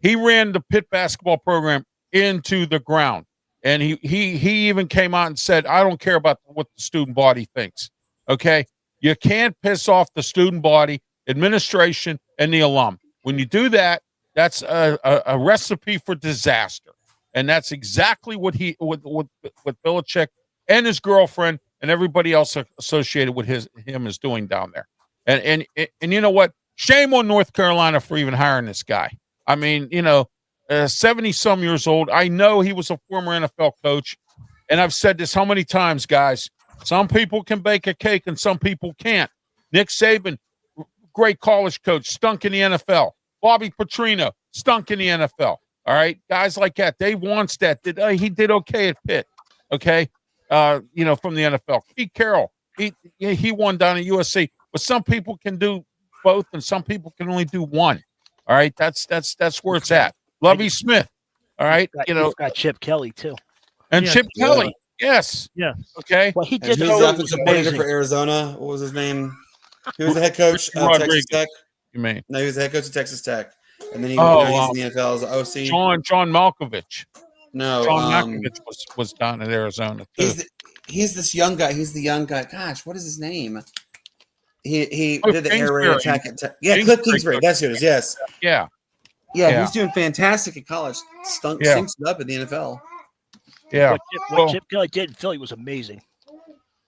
Speaker 1: He ran the Pitt basketball program into the ground. And he even came out and said, I don't care about what the student body thinks. Okay. You can't piss off the student body, administration, and the alum. When you do that, that's a recipe for disaster. And that's exactly what Belichick and his girlfriend and everybody else associated with him is doing down there. And you know what? Shame on North Carolina for even hiring this guy. I mean, 70-some years old. I know he was a former NFL coach, and I've said this how many times, guys. Some people can bake a cake and some people can't. Nick Saban, great college coach, stunk in the NFL. Bobby Petrino, stunk in the NFL. All right, guys like that. Dave Wannstedt he did okay at Pitt. Okay, from the NFL. Pete Carroll, he won down at USC. But some people can do both, and some people can only do one. All right, that's where it's at. Lovie Smith. All right,
Speaker 4: you've got Chip Kelly too,
Speaker 1: and Chip Kelly. Yes.
Speaker 3: Yeah.
Speaker 1: Okay.
Speaker 4: Well, he did.
Speaker 2: He was offensive coordinator for Arizona. What was his name? He was the head coach of Texas Tech.
Speaker 1: You mean?
Speaker 2: No, he was the head coach of Texas Tech, and then he's in the NFL as OC.
Speaker 1: John Malkovich.
Speaker 2: No,
Speaker 1: John Malkovich was down in Arizona too.
Speaker 2: He's this young guy. He's the young guy. Gosh, what is his name? He did the air raid attack at Tech. Yeah, Cliff Kingsbury. That's who it is. Yes.
Speaker 1: Yeah.
Speaker 2: Yeah, he's doing fantastic at college. Stinks it up in the NFL.
Speaker 1: Yeah.
Speaker 4: What Chip Kelly did in Philly was amazing.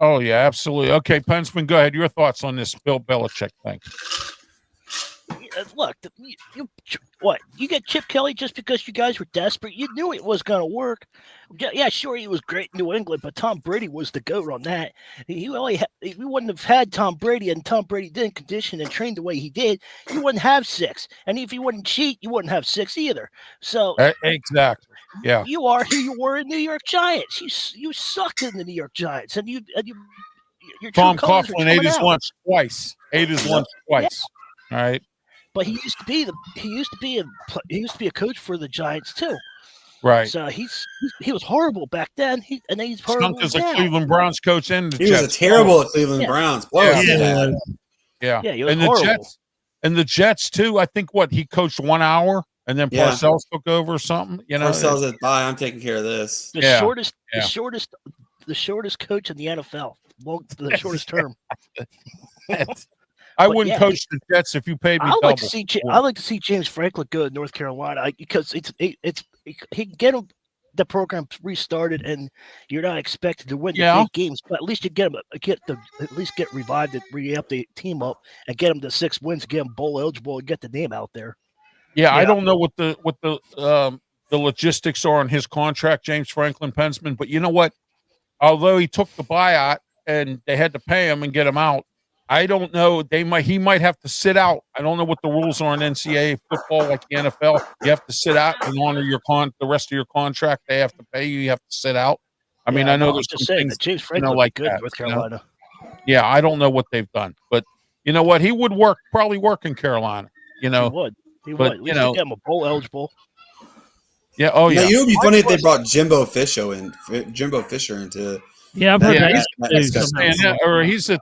Speaker 1: Oh, yeah, absolutely. Okay, Pensman, go ahead. Your thoughts on this Bill Belichick thing.
Speaker 4: Look, you get Chip Kelly just because you guys were desperate. You knew it was going to work. Yeah, sure, he was great in New England, but Tom Brady was the GOAT on that. We wouldn't have had Tom Brady, and Tom Brady didn't condition and train the way he did. You wouldn't have 6, and if you wouldn't cheat, you wouldn't have 6 either. So
Speaker 1: exactly, yeah.
Speaker 4: You are who you were in New York Giants. You sucked in the New York Giants, and you.
Speaker 1: Tom Coughlin ate his lunch twice. All right.
Speaker 4: But he used to be a coach for the Giants too.
Speaker 1: Right.
Speaker 4: So he was horrible back then. He's horrible
Speaker 1: Stunk as a Cleveland Browns coach and
Speaker 2: he was terrible at Cleveland Browns.
Speaker 1: Yeah.
Speaker 4: He was
Speaker 1: and
Speaker 4: horrible.
Speaker 1: The Jets too. I think he coached 1 hour and then Parcells took over or something.
Speaker 2: Parcells said, "Bye, I'm taking care of this."
Speaker 4: The shortest coach in the NFL. The shortest term.
Speaker 1: I wouldn't coach the Jets if you paid me double.
Speaker 4: I like to see James Franklin go to North Carolina because he can get him the program restarted, and you're not expected to win the big games, but at least you get revived and re-up the team up and get them to 6 wins, get them bowl eligible, and get the name out there.
Speaker 1: Yeah, I don't know what the logistics are on his contract, James Franklin Pensman, but you know what? Although he took the buyout and they had to pay him and get him out, I don't know. He might have to sit out. I don't know what the rules are in NCAA football, like the NFL. You have to sit out and honor the rest of your contract. They have to pay you. You have to sit out. I mean, I know
Speaker 4: I'm
Speaker 1: there's
Speaker 4: just
Speaker 1: some
Speaker 4: saying
Speaker 1: things,
Speaker 4: that James Franklin
Speaker 1: like
Speaker 4: good in
Speaker 1: that,
Speaker 4: North
Speaker 1: you know?
Speaker 4: Carolina.
Speaker 1: Yeah, I don't know what they've done, but you know what? He would probably work in Carolina.
Speaker 4: He would.
Speaker 1: but,
Speaker 4: At least to get him a bowl eligible.
Speaker 1: Yeah. Oh,
Speaker 2: Now,
Speaker 1: yeah.
Speaker 2: it would be funny if they brought Jimbo Fisher into.
Speaker 3: Yeah, I've heard
Speaker 1: Yeah,
Speaker 3: that
Speaker 1: he's
Speaker 3: too. somehow.
Speaker 1: or he's at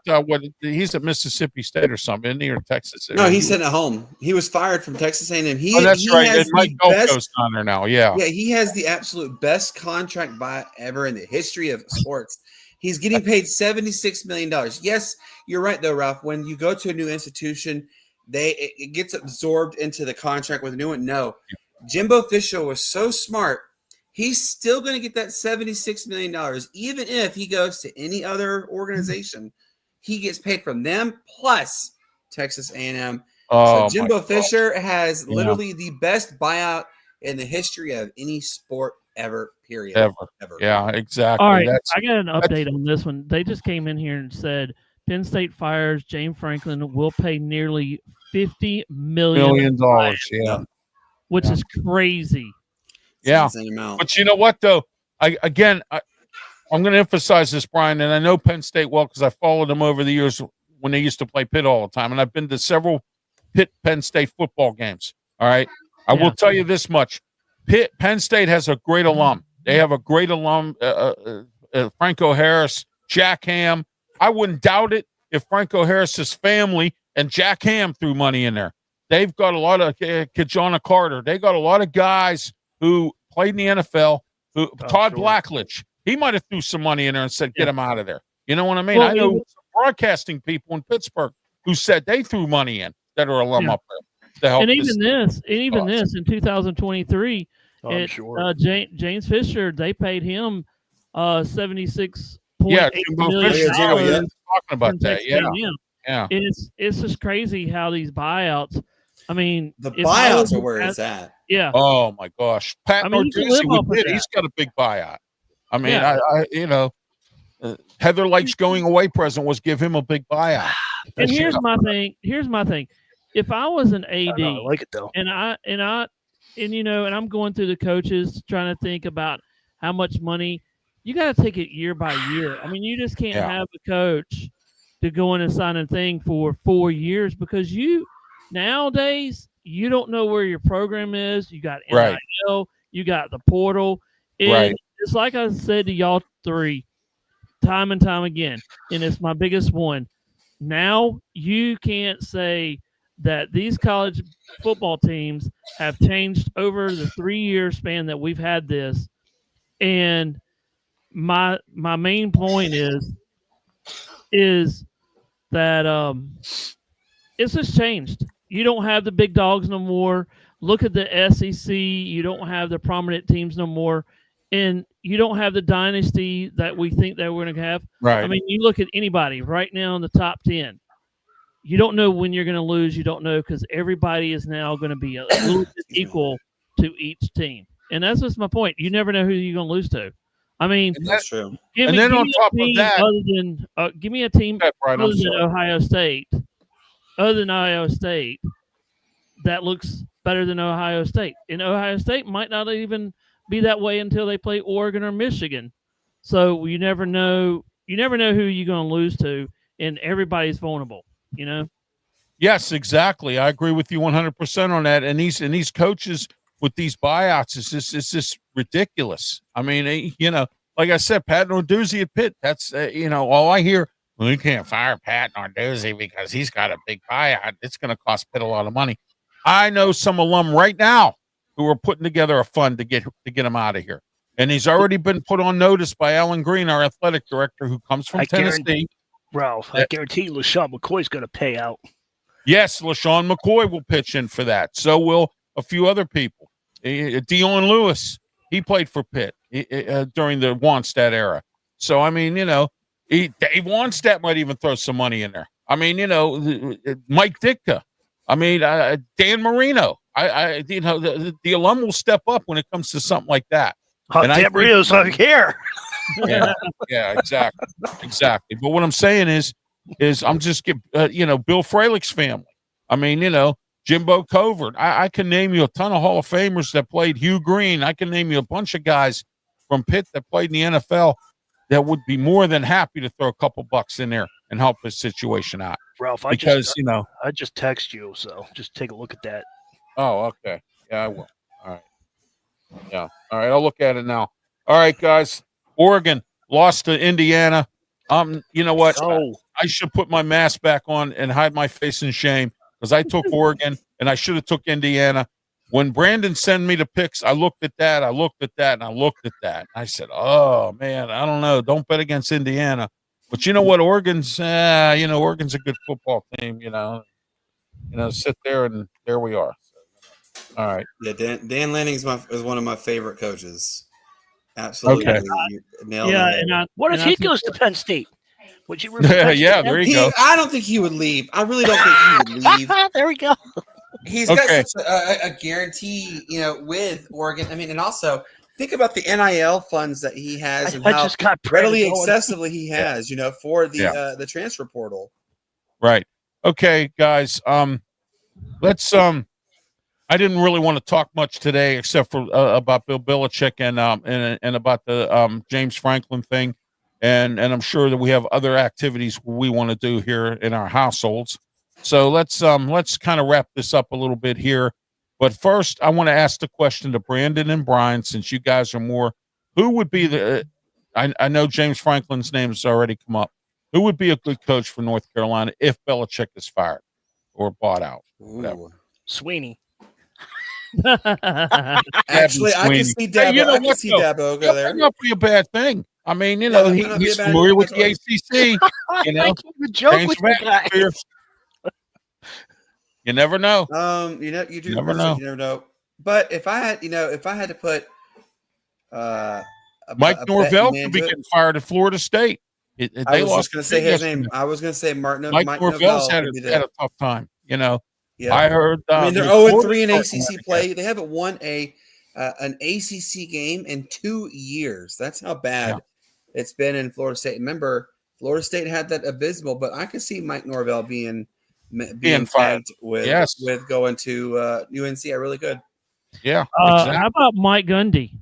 Speaker 1: he's at Mississippi State or something, isn't he, or Texas?
Speaker 2: No, he's sitting at home. He was fired from Texas A&M.
Speaker 1: That's right.
Speaker 2: Has
Speaker 1: And Mike
Speaker 2: the best,
Speaker 1: goes on there now. Yeah.
Speaker 2: Yeah, he has the absolute best contract buy ever in the history of sports. He's getting paid $76 million. Yes, you're right, though, Ralph. When you go to a new institution, it gets absorbed into the contract with a new one. No, Jimbo Fisher was so smart. He's still going to get that $76 million, even if he goes to any other organization. He gets paid from them plus Texas A&M.
Speaker 1: Oh,
Speaker 2: so Jimbo Fisher has literally the best buyout in the history of any sport ever. Period.
Speaker 1: Ever. Yeah, exactly.
Speaker 3: All right, I got an update on this one. They just came in here and said Penn State fires James Franklin will pay nearly $50 million.
Speaker 1: Yeah,
Speaker 3: which is crazy.
Speaker 1: Yeah, but you know what though? I'm going to emphasize this, Brian, and I know Penn State well because I followed them over the years when they used to play Pitt all the time, and I've been to several Penn State football games. All right, I will tell you this much: Penn State has a great alum. They have a great alum, Franco Harris, Jack Ham. I wouldn't doubt it if Franco Harris's family and Jack Ham threw money in there. They've got a lot of Kajana Carter. They got a lot of guys who played in the NFL. Todd Blackledge, he might have threw some money in there and said, "Get him out of there." You know what I mean?
Speaker 3: Well,
Speaker 1: I know some broadcasting people in Pittsburgh who said they threw money in that are alum up there to help.
Speaker 3: And even this in 2023.
Speaker 4: I'm sure.
Speaker 3: James Fisher, they paid him $76.8
Speaker 1: Jimbo Fisher,
Speaker 3: million
Speaker 1: talking about that. Yeah.
Speaker 3: It's just crazy how these buyouts. I mean,
Speaker 2: the buyouts are where it's at.
Speaker 3: Yeah.
Speaker 1: Oh my gosh, Pat Narduzzi, he's got a big buyout. I mean, Heather Lake's going away present was give him a big buyout.
Speaker 3: And here's my thing. If I was an AD,
Speaker 4: I like it though,
Speaker 3: and I'm going through the coaches trying to think about how much money you got to take it year by year. I mean, you just can't have a coach to go in and sign a thing for 4 years because nowadays you don't know where your program is. You got NIL, you got the portal. And it's like I said to y'all three time and time again, and it's my biggest one. Now you can't say that these college football teams have changed over the 3-year span that we've had this. And my main point is that it's just changed. You don't have the big dogs no more. Look at the SEC. You don't have the prominent teams no more. And you don't have the dynasty that we think that we're going to have.
Speaker 1: Right.
Speaker 3: I mean, you look at anybody right now in the top 10. You don't know when you're going to lose. You don't know because everybody is now going to be a little bit equal to each team. And that's just my point. You never know who you're going to lose to. I mean,
Speaker 2: that's true.
Speaker 1: Give me
Speaker 3: a team other than Ohio State. Other than Ohio State, that looks better than Ohio State. And Ohio State might not even be that way until they play Oregon or Michigan. So you never know. You never know who you're going to lose to, and everybody's vulnerable. You know.
Speaker 1: Yes, exactly. I agree with you 100% on that. And these coaches with these buyouts it's just ridiculous. I mean, like I said, Pat Narduzzi at Pitt. That's all I hear. Well, we can't fire Pat Narduzzi because he's got a big buyout. It's going to cost Pitt a lot of money. I know some alum right now who are putting together a fund to get him out of here. And he's already been put on notice by Alan Green, our athletic director, who comes from Tennessee.
Speaker 4: Ralph, I guarantee LaShawn McCoy's going to pay out. Yes,
Speaker 1: LaShawn McCoy will pitch in for that. So will a few other people. Dion Lewis, he played for Pitt during the Wannstedt era. So, I mean, Dave Wannstedt might even throw some money in there. I mean, Mike Ditka. I mean, Dan Marino. The alum will step up when it comes to something like that.
Speaker 4: Oh, Dan Marino's not here.
Speaker 1: Yeah, exactly. But what I'm saying is, is I'm just Bill Fralick's family. I mean, Jimbo Covert. I can name you a ton of Hall of Famers that played. Hugh Green. I can name you a bunch of guys from Pitt that played in the NFL that would be more than happy to throw a couple bucks in there and help his situation out.
Speaker 4: Ralph, I just text you, so just take a look at that.
Speaker 1: Oh, okay. Yeah, I will. All right. Yeah. All right. I'll look at it now. All right, guys. Oregon lost to Indiana. You know what?
Speaker 4: Oh,
Speaker 1: I should put my mask back on and hide my face in shame because I took Oregon and I should have took Indiana. When Brandon sent me the picks, I looked at that, and I looked at that. I said, oh, man, I don't know. Don't bet against Indiana. But you know what? Oregon's a good football team, sit there, and there we are. So, all right.
Speaker 2: Yeah, Dan Lanning is one of my favorite coaches. Absolutely.
Speaker 1: Okay.
Speaker 2: You nailed
Speaker 3: Yeah,
Speaker 2: it.
Speaker 4: what if he goes to Penn State? Would you?
Speaker 1: Yeah, there you go.
Speaker 2: I don't think he would leave. I really don't think he would leave.
Speaker 4: There we go.
Speaker 2: He's got such a guarantee, with Oregon. I mean, and also think about the NIL funds that he has and how readily accessibly he has, for the transfer portal.
Speaker 1: Right. Okay, guys. Let's. I didn't really want to talk much today, except for about Bill Belichick and about the James Franklin thing, and I'm sure that we have other activities we want to do here in our households. So let's kind of wrap this up a little bit here. But first, I want to ask the question to Brandon and Brian, since you guys are more. Who would be the? I know James Franklin's name has already come up. Who would be a good coach for North Carolina if Belichick is fired or bought out? Whatever.
Speaker 4: Sweeney.
Speaker 2: Actually, I can see Dabo. I can see Dabo go there.
Speaker 1: That would not be a bad thing. I mean, he's familiar with the ACC.
Speaker 4: Joke with the guy.
Speaker 1: You never know.
Speaker 2: You do never know. You never know. But if I had to put
Speaker 1: Mike Norvell could be getting fired at Florida State.
Speaker 2: I was just going to say his name. I was going to say Mike
Speaker 1: Norvell's had a tough time.
Speaker 2: Yeah.
Speaker 1: I heard.
Speaker 2: They're 0-3 in ACC play. They haven't won an ACC game in 2 years. That's how bad it's been in Florida State. Remember, Florida State had that abysmal, but I could see Mike Norvell being fired with going to UNC. I really could.
Speaker 1: Yeah. Exactly.
Speaker 3: How about Mike Gundy?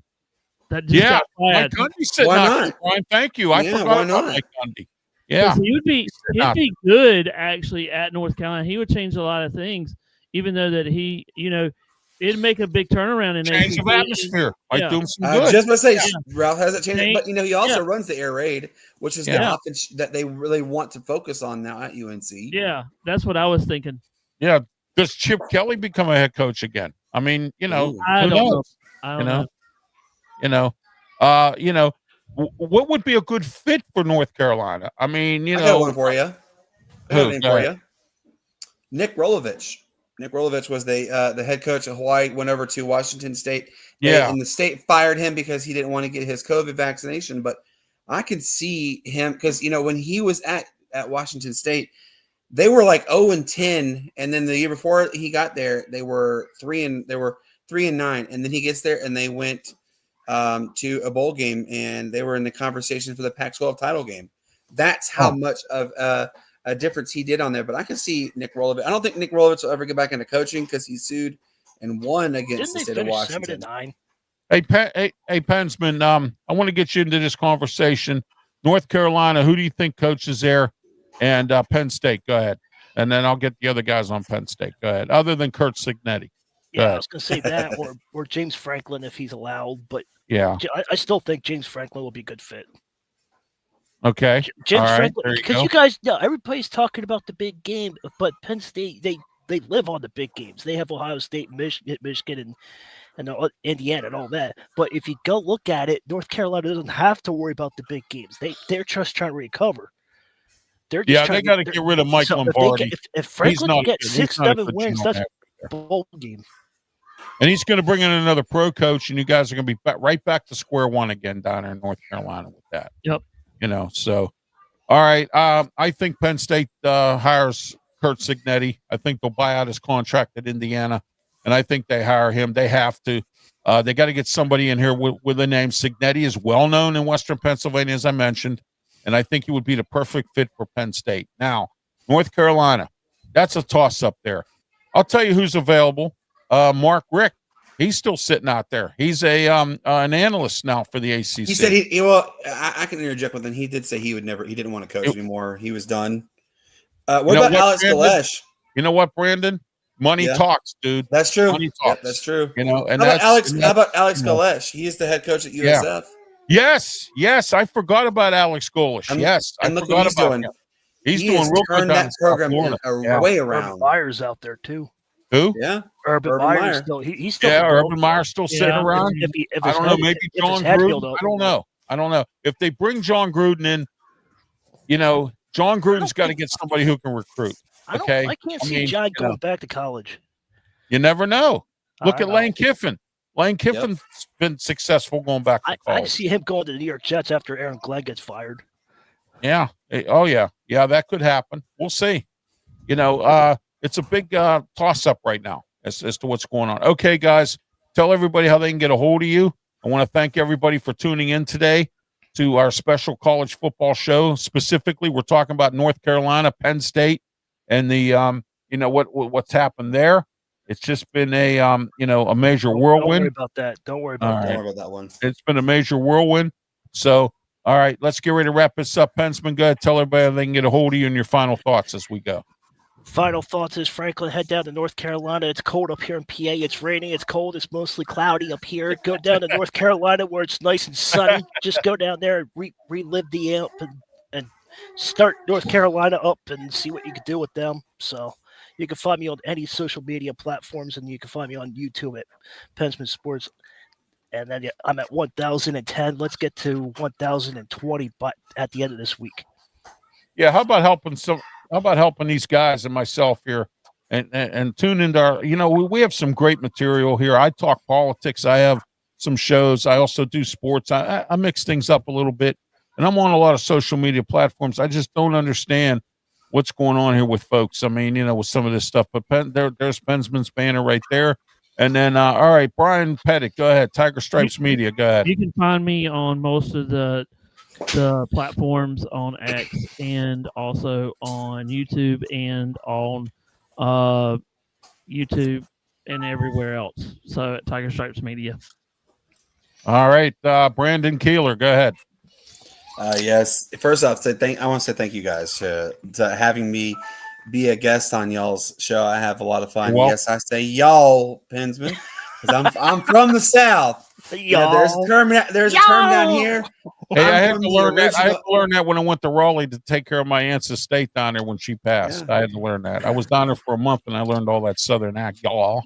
Speaker 1: Mike Gundy said
Speaker 2: why not?
Speaker 1: Ryan, thank you. I forgot about Mike Gundy. Yeah,
Speaker 3: he'd be good actually at North Carolina. He would change a lot of things, even though that it'd make a big turnaround in
Speaker 1: change of atmosphere. Might do him some good.
Speaker 2: Just to say, Ralph hasn't changed, but he also runs the air raid, which is the offense that they really want to focus on now at UNC.
Speaker 3: Yeah, that's what I was thinking.
Speaker 1: Yeah, does Chip Kelly become a head coach again? I mean,
Speaker 3: I don't know.
Speaker 1: What would be a good fit for North Carolina? I mean,
Speaker 2: I got one for you. Nick Rolovich. Nick Rolovich was the head coach of Hawaii, went over to Washington State. And the state fired him because he didn't want to get his COVID vaccination. But I could see him because, when he was at Washington State, they were like 0-10. And then the year before he got there, they were 3-9. And then he gets there and they went to a bowl game, and they were in the conversation for the Pac-12 title game. That's how much of a difference he did on there. But I can see Nick Rolovich. I don't think Nick Rolovich will ever get back into coaching because he sued and won against the state of Washington.
Speaker 4: 7-9?
Speaker 1: Hey, Pensman, I want to get you into this conversation. North Carolina, who do you think coaches there? And Penn State, go ahead. And then I'll get the other guys on Penn State. Go ahead. Other than Kurt Cignetti.
Speaker 4: Yeah, I was going to say that, or James Franklin if he's allowed. But I still think James Franklin will be a good fit.
Speaker 1: Okay.
Speaker 4: James Franklin, because you guys know everybody's talking about the big game, but Penn State they live on the big games. They have Ohio State, Michigan, and Indiana and all that. But if you go look at it, North Carolina doesn't have to worry about the big games. They're just trying to recover. They got
Speaker 1: to get rid of Mike Lombardi.
Speaker 4: If Franklin can get 6-7 wins, that's a bowl game.
Speaker 1: And he's going to bring in another pro coach, and you guys are going to be right back to square one again down there in North Carolina with that.
Speaker 3: Yep.
Speaker 1: So, all right. I think Penn State hires Kurt Cignetti. I think they'll buy out his contract at Indiana, and I think they hire him. They have to. They got to get somebody in here with a name. Cignetti is well known in Western Pennsylvania, as I mentioned. and I think he would be the perfect fit for Penn State. Now, North Carolina, that's a toss-up there. I'll tell you who's available. Mark Richt, he's still sitting out there. He's an analyst now for the ACC.
Speaker 2: He said I can interject with him. He did say he didn't want to coach anymore. He was done. What about Alex Galesh?
Speaker 1: You know what, Brandon? Money talks, dude.
Speaker 2: That's true.
Speaker 1: Money talks.
Speaker 2: Yep, that's true.
Speaker 1: And
Speaker 2: how about Alex Galesh? He is the head coach at USF.
Speaker 1: Yes. I forgot about Alex Galesh. I forgot about him. He's doing real good.
Speaker 2: That program way around.
Speaker 4: Urban Meyer's out there too.
Speaker 1: Who?
Speaker 2: Yeah,
Speaker 4: Urban Meyer. He's still.
Speaker 1: Yeah, Urban Meyer's still sitting around.
Speaker 4: If
Speaker 1: I don't know. Maybe John Gruden. I don't know. If they bring John Gruden in, John Gruden's got to get somebody who can recruit. Okay,
Speaker 4: I can't see John going back to college.
Speaker 1: You never know. Look at Lane Kiffin. Lane Kiffin's been successful going back to college.
Speaker 4: I see him going to the New York Jets after Aaron Glenn gets fired.
Speaker 1: Yeah. Oh, yeah. Yeah, that could happen. We'll see. It's a big toss-up right now as to what's going on. Okay, guys, tell everybody how they can get a hold of you. I want to thank everybody for tuning in today to our special college football show. Specifically, we're talking about North Carolina, Penn State, and the what's happened there. It's just been a major whirlwind.
Speaker 4: Don't worry about
Speaker 2: that one.
Speaker 1: It's been a major whirlwind. So, all right, let's get ready to wrap this up. Pensman, go ahead, tell everybody how they can get a hold of you and your final thoughts as we go.
Speaker 4: Final thoughts is, Franklin, head down to North Carolina. It's cold up here in PA. It's raining. It's cold. It's mostly cloudy up here. Go down to North Carolina where it's nice and sunny. Just go down there and relive the amp and start North Carolina up and see what you can do with them. So you can find me on any social media platforms, and you can find me on YouTube at Pensman Sports. And then I'm at 1,010. Let's get to 1,020 at the end of this week.
Speaker 1: Yeah, how about helping these guys and myself here and tune into our, we have some great material here. I talk politics. I have some shows. I also do sports. I mix things up a little bit, and I'm on a lot of social media platforms. I just don't understand what's going on here with folks. I mean, with some of this stuff, but there's Pensman's banner right there. And then, all right, Brian Pettit, go ahead. Tiger Stripes Media, go ahead.
Speaker 3: You can find me on most of the platforms on X and also on YouTube and on YouTube and everywhere else. So at Tiger Stripes Media.
Speaker 1: All right, Brandon Keeler, go ahead.
Speaker 2: Yes. First off, I want to say thank you guys to having me be a guest on y'all's show. I have a lot of fun.
Speaker 1: Well,
Speaker 2: yes, I say y'all, Pensman, because I'm from the South. There's a term down here.
Speaker 1: Hey, I had to learn that. I had to learn that when I went to Raleigh to take care of my aunt's estate down there when she passed. Yeah. I had to learn that. I was down there for a month and I learned all that Southern act, y'all.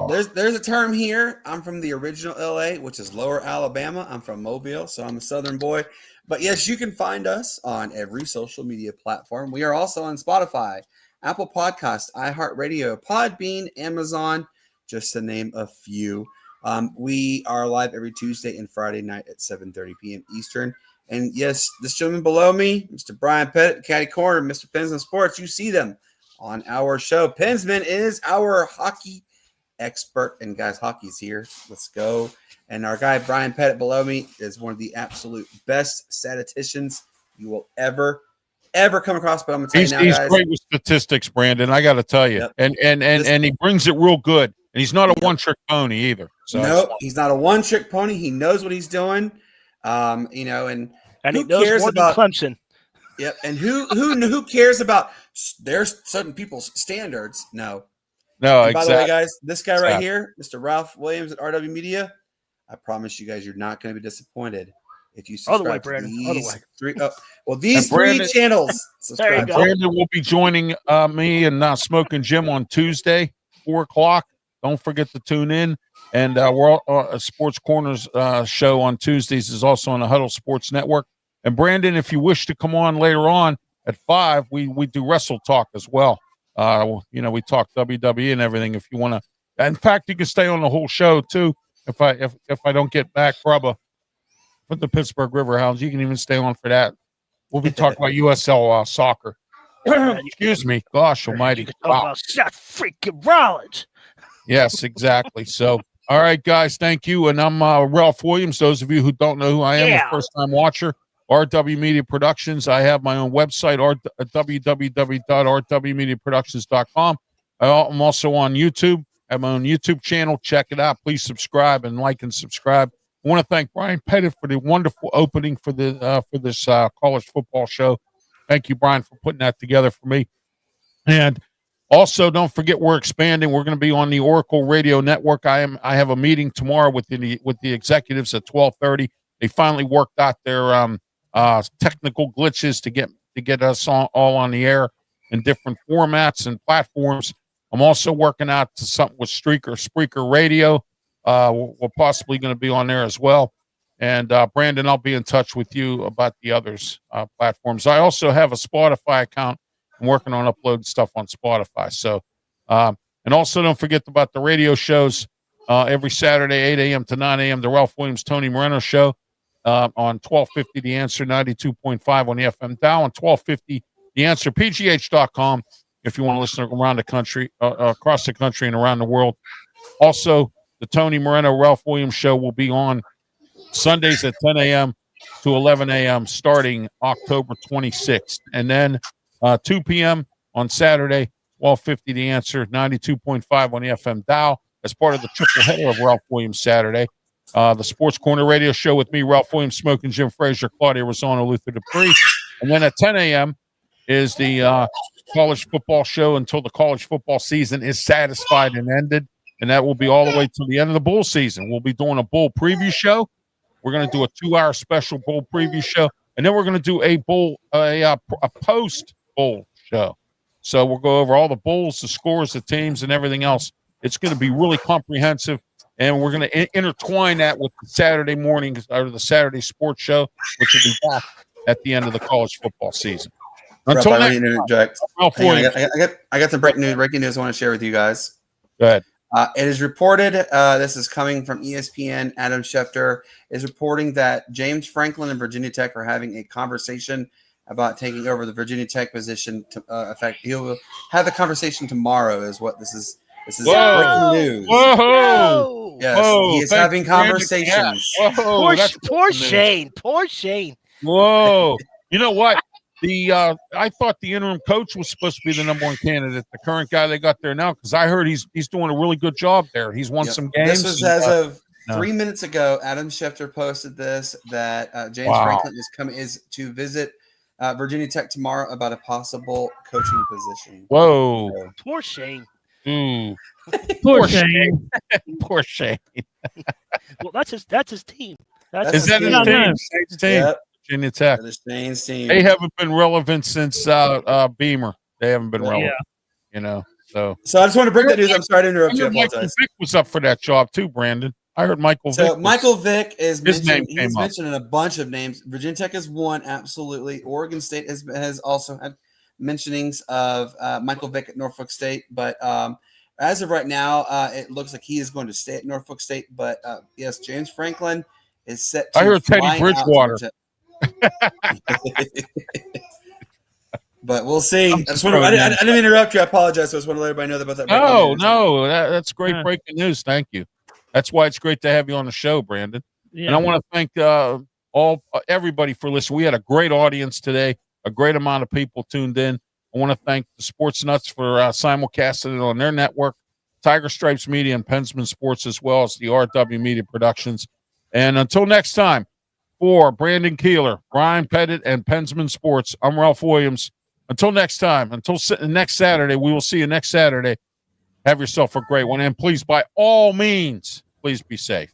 Speaker 2: There's a term here. I'm from the original LA, which is Lower Alabama. I'm from Mobile, so I'm a Southern boy. But yes, you can find us on every social media platform. We are also on Spotify, Apple Podcasts, iHeartRadio, Podbean, Amazon, just to name a few. We are live every Tuesday and Friday night at 7:30 p.m. Eastern. And yes, this gentleman below me, Mr. Brian Pettit, Caddy Corner, Mr. Pensman Sports, you see them on our show. Pensman is our hockey expert. And guys, hockey's here. Let's go. And our guy, Brian Pettit, below me is one of the absolute best statisticians you will ever come across. But I'm going to tell you now,
Speaker 1: he's
Speaker 2: guys.
Speaker 1: Great with statistics, Brandon. I got to tell you. Yep. And he brings it real good. And he's not a one-trick pony either. So
Speaker 2: no, he's not a one-trick pony. He knows what he's doing. And
Speaker 4: he
Speaker 2: who
Speaker 4: knows
Speaker 2: cares
Speaker 4: more
Speaker 2: about
Speaker 4: than Clemson?
Speaker 2: Yep. And who cares about there's certain people's standards? No.
Speaker 1: Exactly.
Speaker 2: By the way, guys, this guy right here, Mr. Ralph Williams at RW Media, I promise you guys, you're not going to be disappointed if you subscribe to these three. These three channels.
Speaker 4: There you go.
Speaker 1: Brandon will be joining me and Smoking Jim on Tuesday, 4:00. Don't forget to tune in. And we're Sports Corners show on Tuesdays is also on the Huddle Sports Network. And Brandon, if you wish to come on later on at 5, we do Wrestle Talk as well. We talk WWE and everything. If you want to, in fact, you can stay on the whole show too. If I don't get back, Grubba from the Pittsburgh Riverhounds, you can even stay on for that. We'll be talking about USL soccer. Excuse me, gosh almighty!
Speaker 4: Wow. About Seth freaking Rollins.
Speaker 1: Yes, exactly. So, all right, guys, thank you. And I'm Ralph Williams. Those of you who don't know who I am, a first-time watcher, RW Media Productions. I have my own website, www.rwmediaproductions.com. I'm also on YouTube. I have my own YouTube channel. Check it out. Please subscribe and like and subscribe. I want to thank Brian Pettit for the wonderful opening for this college football show. Thank you, Brian, for putting that together for me. And also, don't forget we're expanding. We're going to be on the Oracle Radio Network. I have a meeting tomorrow with the executives at 12:30. They finally worked out their technical glitches to get us all on the air in different formats and platforms. I'm also working out to something with Spreaker Radio. We're possibly going to be on there as well. And Brandon, I'll be in touch with you about the others platforms. I also have a Spotify account. I'm working on uploading stuff on Spotify. So, and also don't forget about the radio shows every Saturday, 8 a.m. to 9 a.m. The Ralph Williams, Tony Moreno show on 1250 The Answer, 92.5 on the FM dial, and 1250 The Answer, PGH.com if you want to listen around the country, across the country and around the world. Also, the Tony Moreno, Ralph Williams show will be on Sundays at 10 a.m. to 11 a.m. starting October 26th. And then 2 p.m. on Saturday, 1250 The Answer, 92.5 on the FM dial as part of the triple header of Ralph Williams Saturday. The Sports Corner radio show with me, Ralph Williams, Smoking Jim Frazier, Claudia Rosano, Luther Dupree. And then at 10 a.m. is the college football show until the college football season is satisfied and ended. And that will be all the way to the end of the bowl season. We'll be doing a bowl preview show. We're going to do a 2-hour special bowl preview show. And then we're going to do a post bowl show. So we'll go over all the bowls, the scores, the teams, and everything else. It's going to be really comprehensive. And we're going to intertwine that with the Saturday morning or the Saturday sports show, which will be back at the end of the college football season. Until
Speaker 2: Ralph,
Speaker 1: next
Speaker 2: interject. I got some breaking news I want to share with you guys.
Speaker 1: Go ahead.
Speaker 2: It is reported, this is coming from ESPN, Adam Schefter is reporting that James Franklin and Virginia Tech are having a conversation about taking over the Virginia Tech position. In fact, he'll have the conversation tomorrow is what this is. This is breaking news.
Speaker 1: Whoa!
Speaker 2: Yes,
Speaker 1: Whoa,
Speaker 2: he is having conversations.
Speaker 1: Whoa,
Speaker 4: Poor Shane. Poor Shane.
Speaker 1: Whoa. You know what? I thought the interim coach was supposed to be the number one candidate, the current guy they got there now, because I heard he's doing a really good job there. He's won some games.
Speaker 2: This was as of 3 minutes ago. Adam Schefter posted this that James Franklin is to visit Virginia Tech tomorrow about a possible coaching position.
Speaker 1: Whoa.
Speaker 4: Poor Shane.
Speaker 3: Poor Shane.
Speaker 1: Poor Shane.
Speaker 4: Well, that's his team.
Speaker 1: Is that his team? Shane's team.
Speaker 2: Yep.
Speaker 1: Virginia Tech.
Speaker 2: That is Shane's team.
Speaker 1: They haven't been relevant since Beamer. They haven't been relevant. You know. So
Speaker 2: I just want to break that news. I'm sorry to interrupt you. I
Speaker 1: Michael
Speaker 2: apologize.
Speaker 1: Vick was up for that job too, Brandon. I heard Michael Vick.
Speaker 2: So Michael Vick is
Speaker 1: his name
Speaker 2: mentioned.
Speaker 1: came
Speaker 2: He's
Speaker 1: up.
Speaker 2: mentioned a bunch of names. Virginia Tech is one, absolutely. Oregon State has also had mentionings of Michael Vick at Norfolk State, but as of right now, it looks like he is going to stay at Norfolk State. But yes, James Franklin is set to
Speaker 1: I heard
Speaker 2: fly
Speaker 1: Teddy
Speaker 2: out to
Speaker 1: Bridgewater.
Speaker 2: But we'll see. I didn't interrupt you. I apologize. I just want to let everybody know about that.
Speaker 1: No, that's great breaking news. Thank you. That's why it's great to have you on the show, Brandon.
Speaker 3: Yeah.
Speaker 1: And I want to thank everybody for listening. We had a great audience today, a great amount of people tuned in. I want to thank the Sports Nuts for simulcasting it on their network, Tiger Stripes Media and Pensman Sports, as well as the RW Media Productions. And until next time, for Brandon Keeler, Brian Pettit, and Pensman Sports, I'm Ralph Williams. Until next time, until next Saturday, we will see you next Saturday. Have yourself a great one. And please, by all means, please be safe.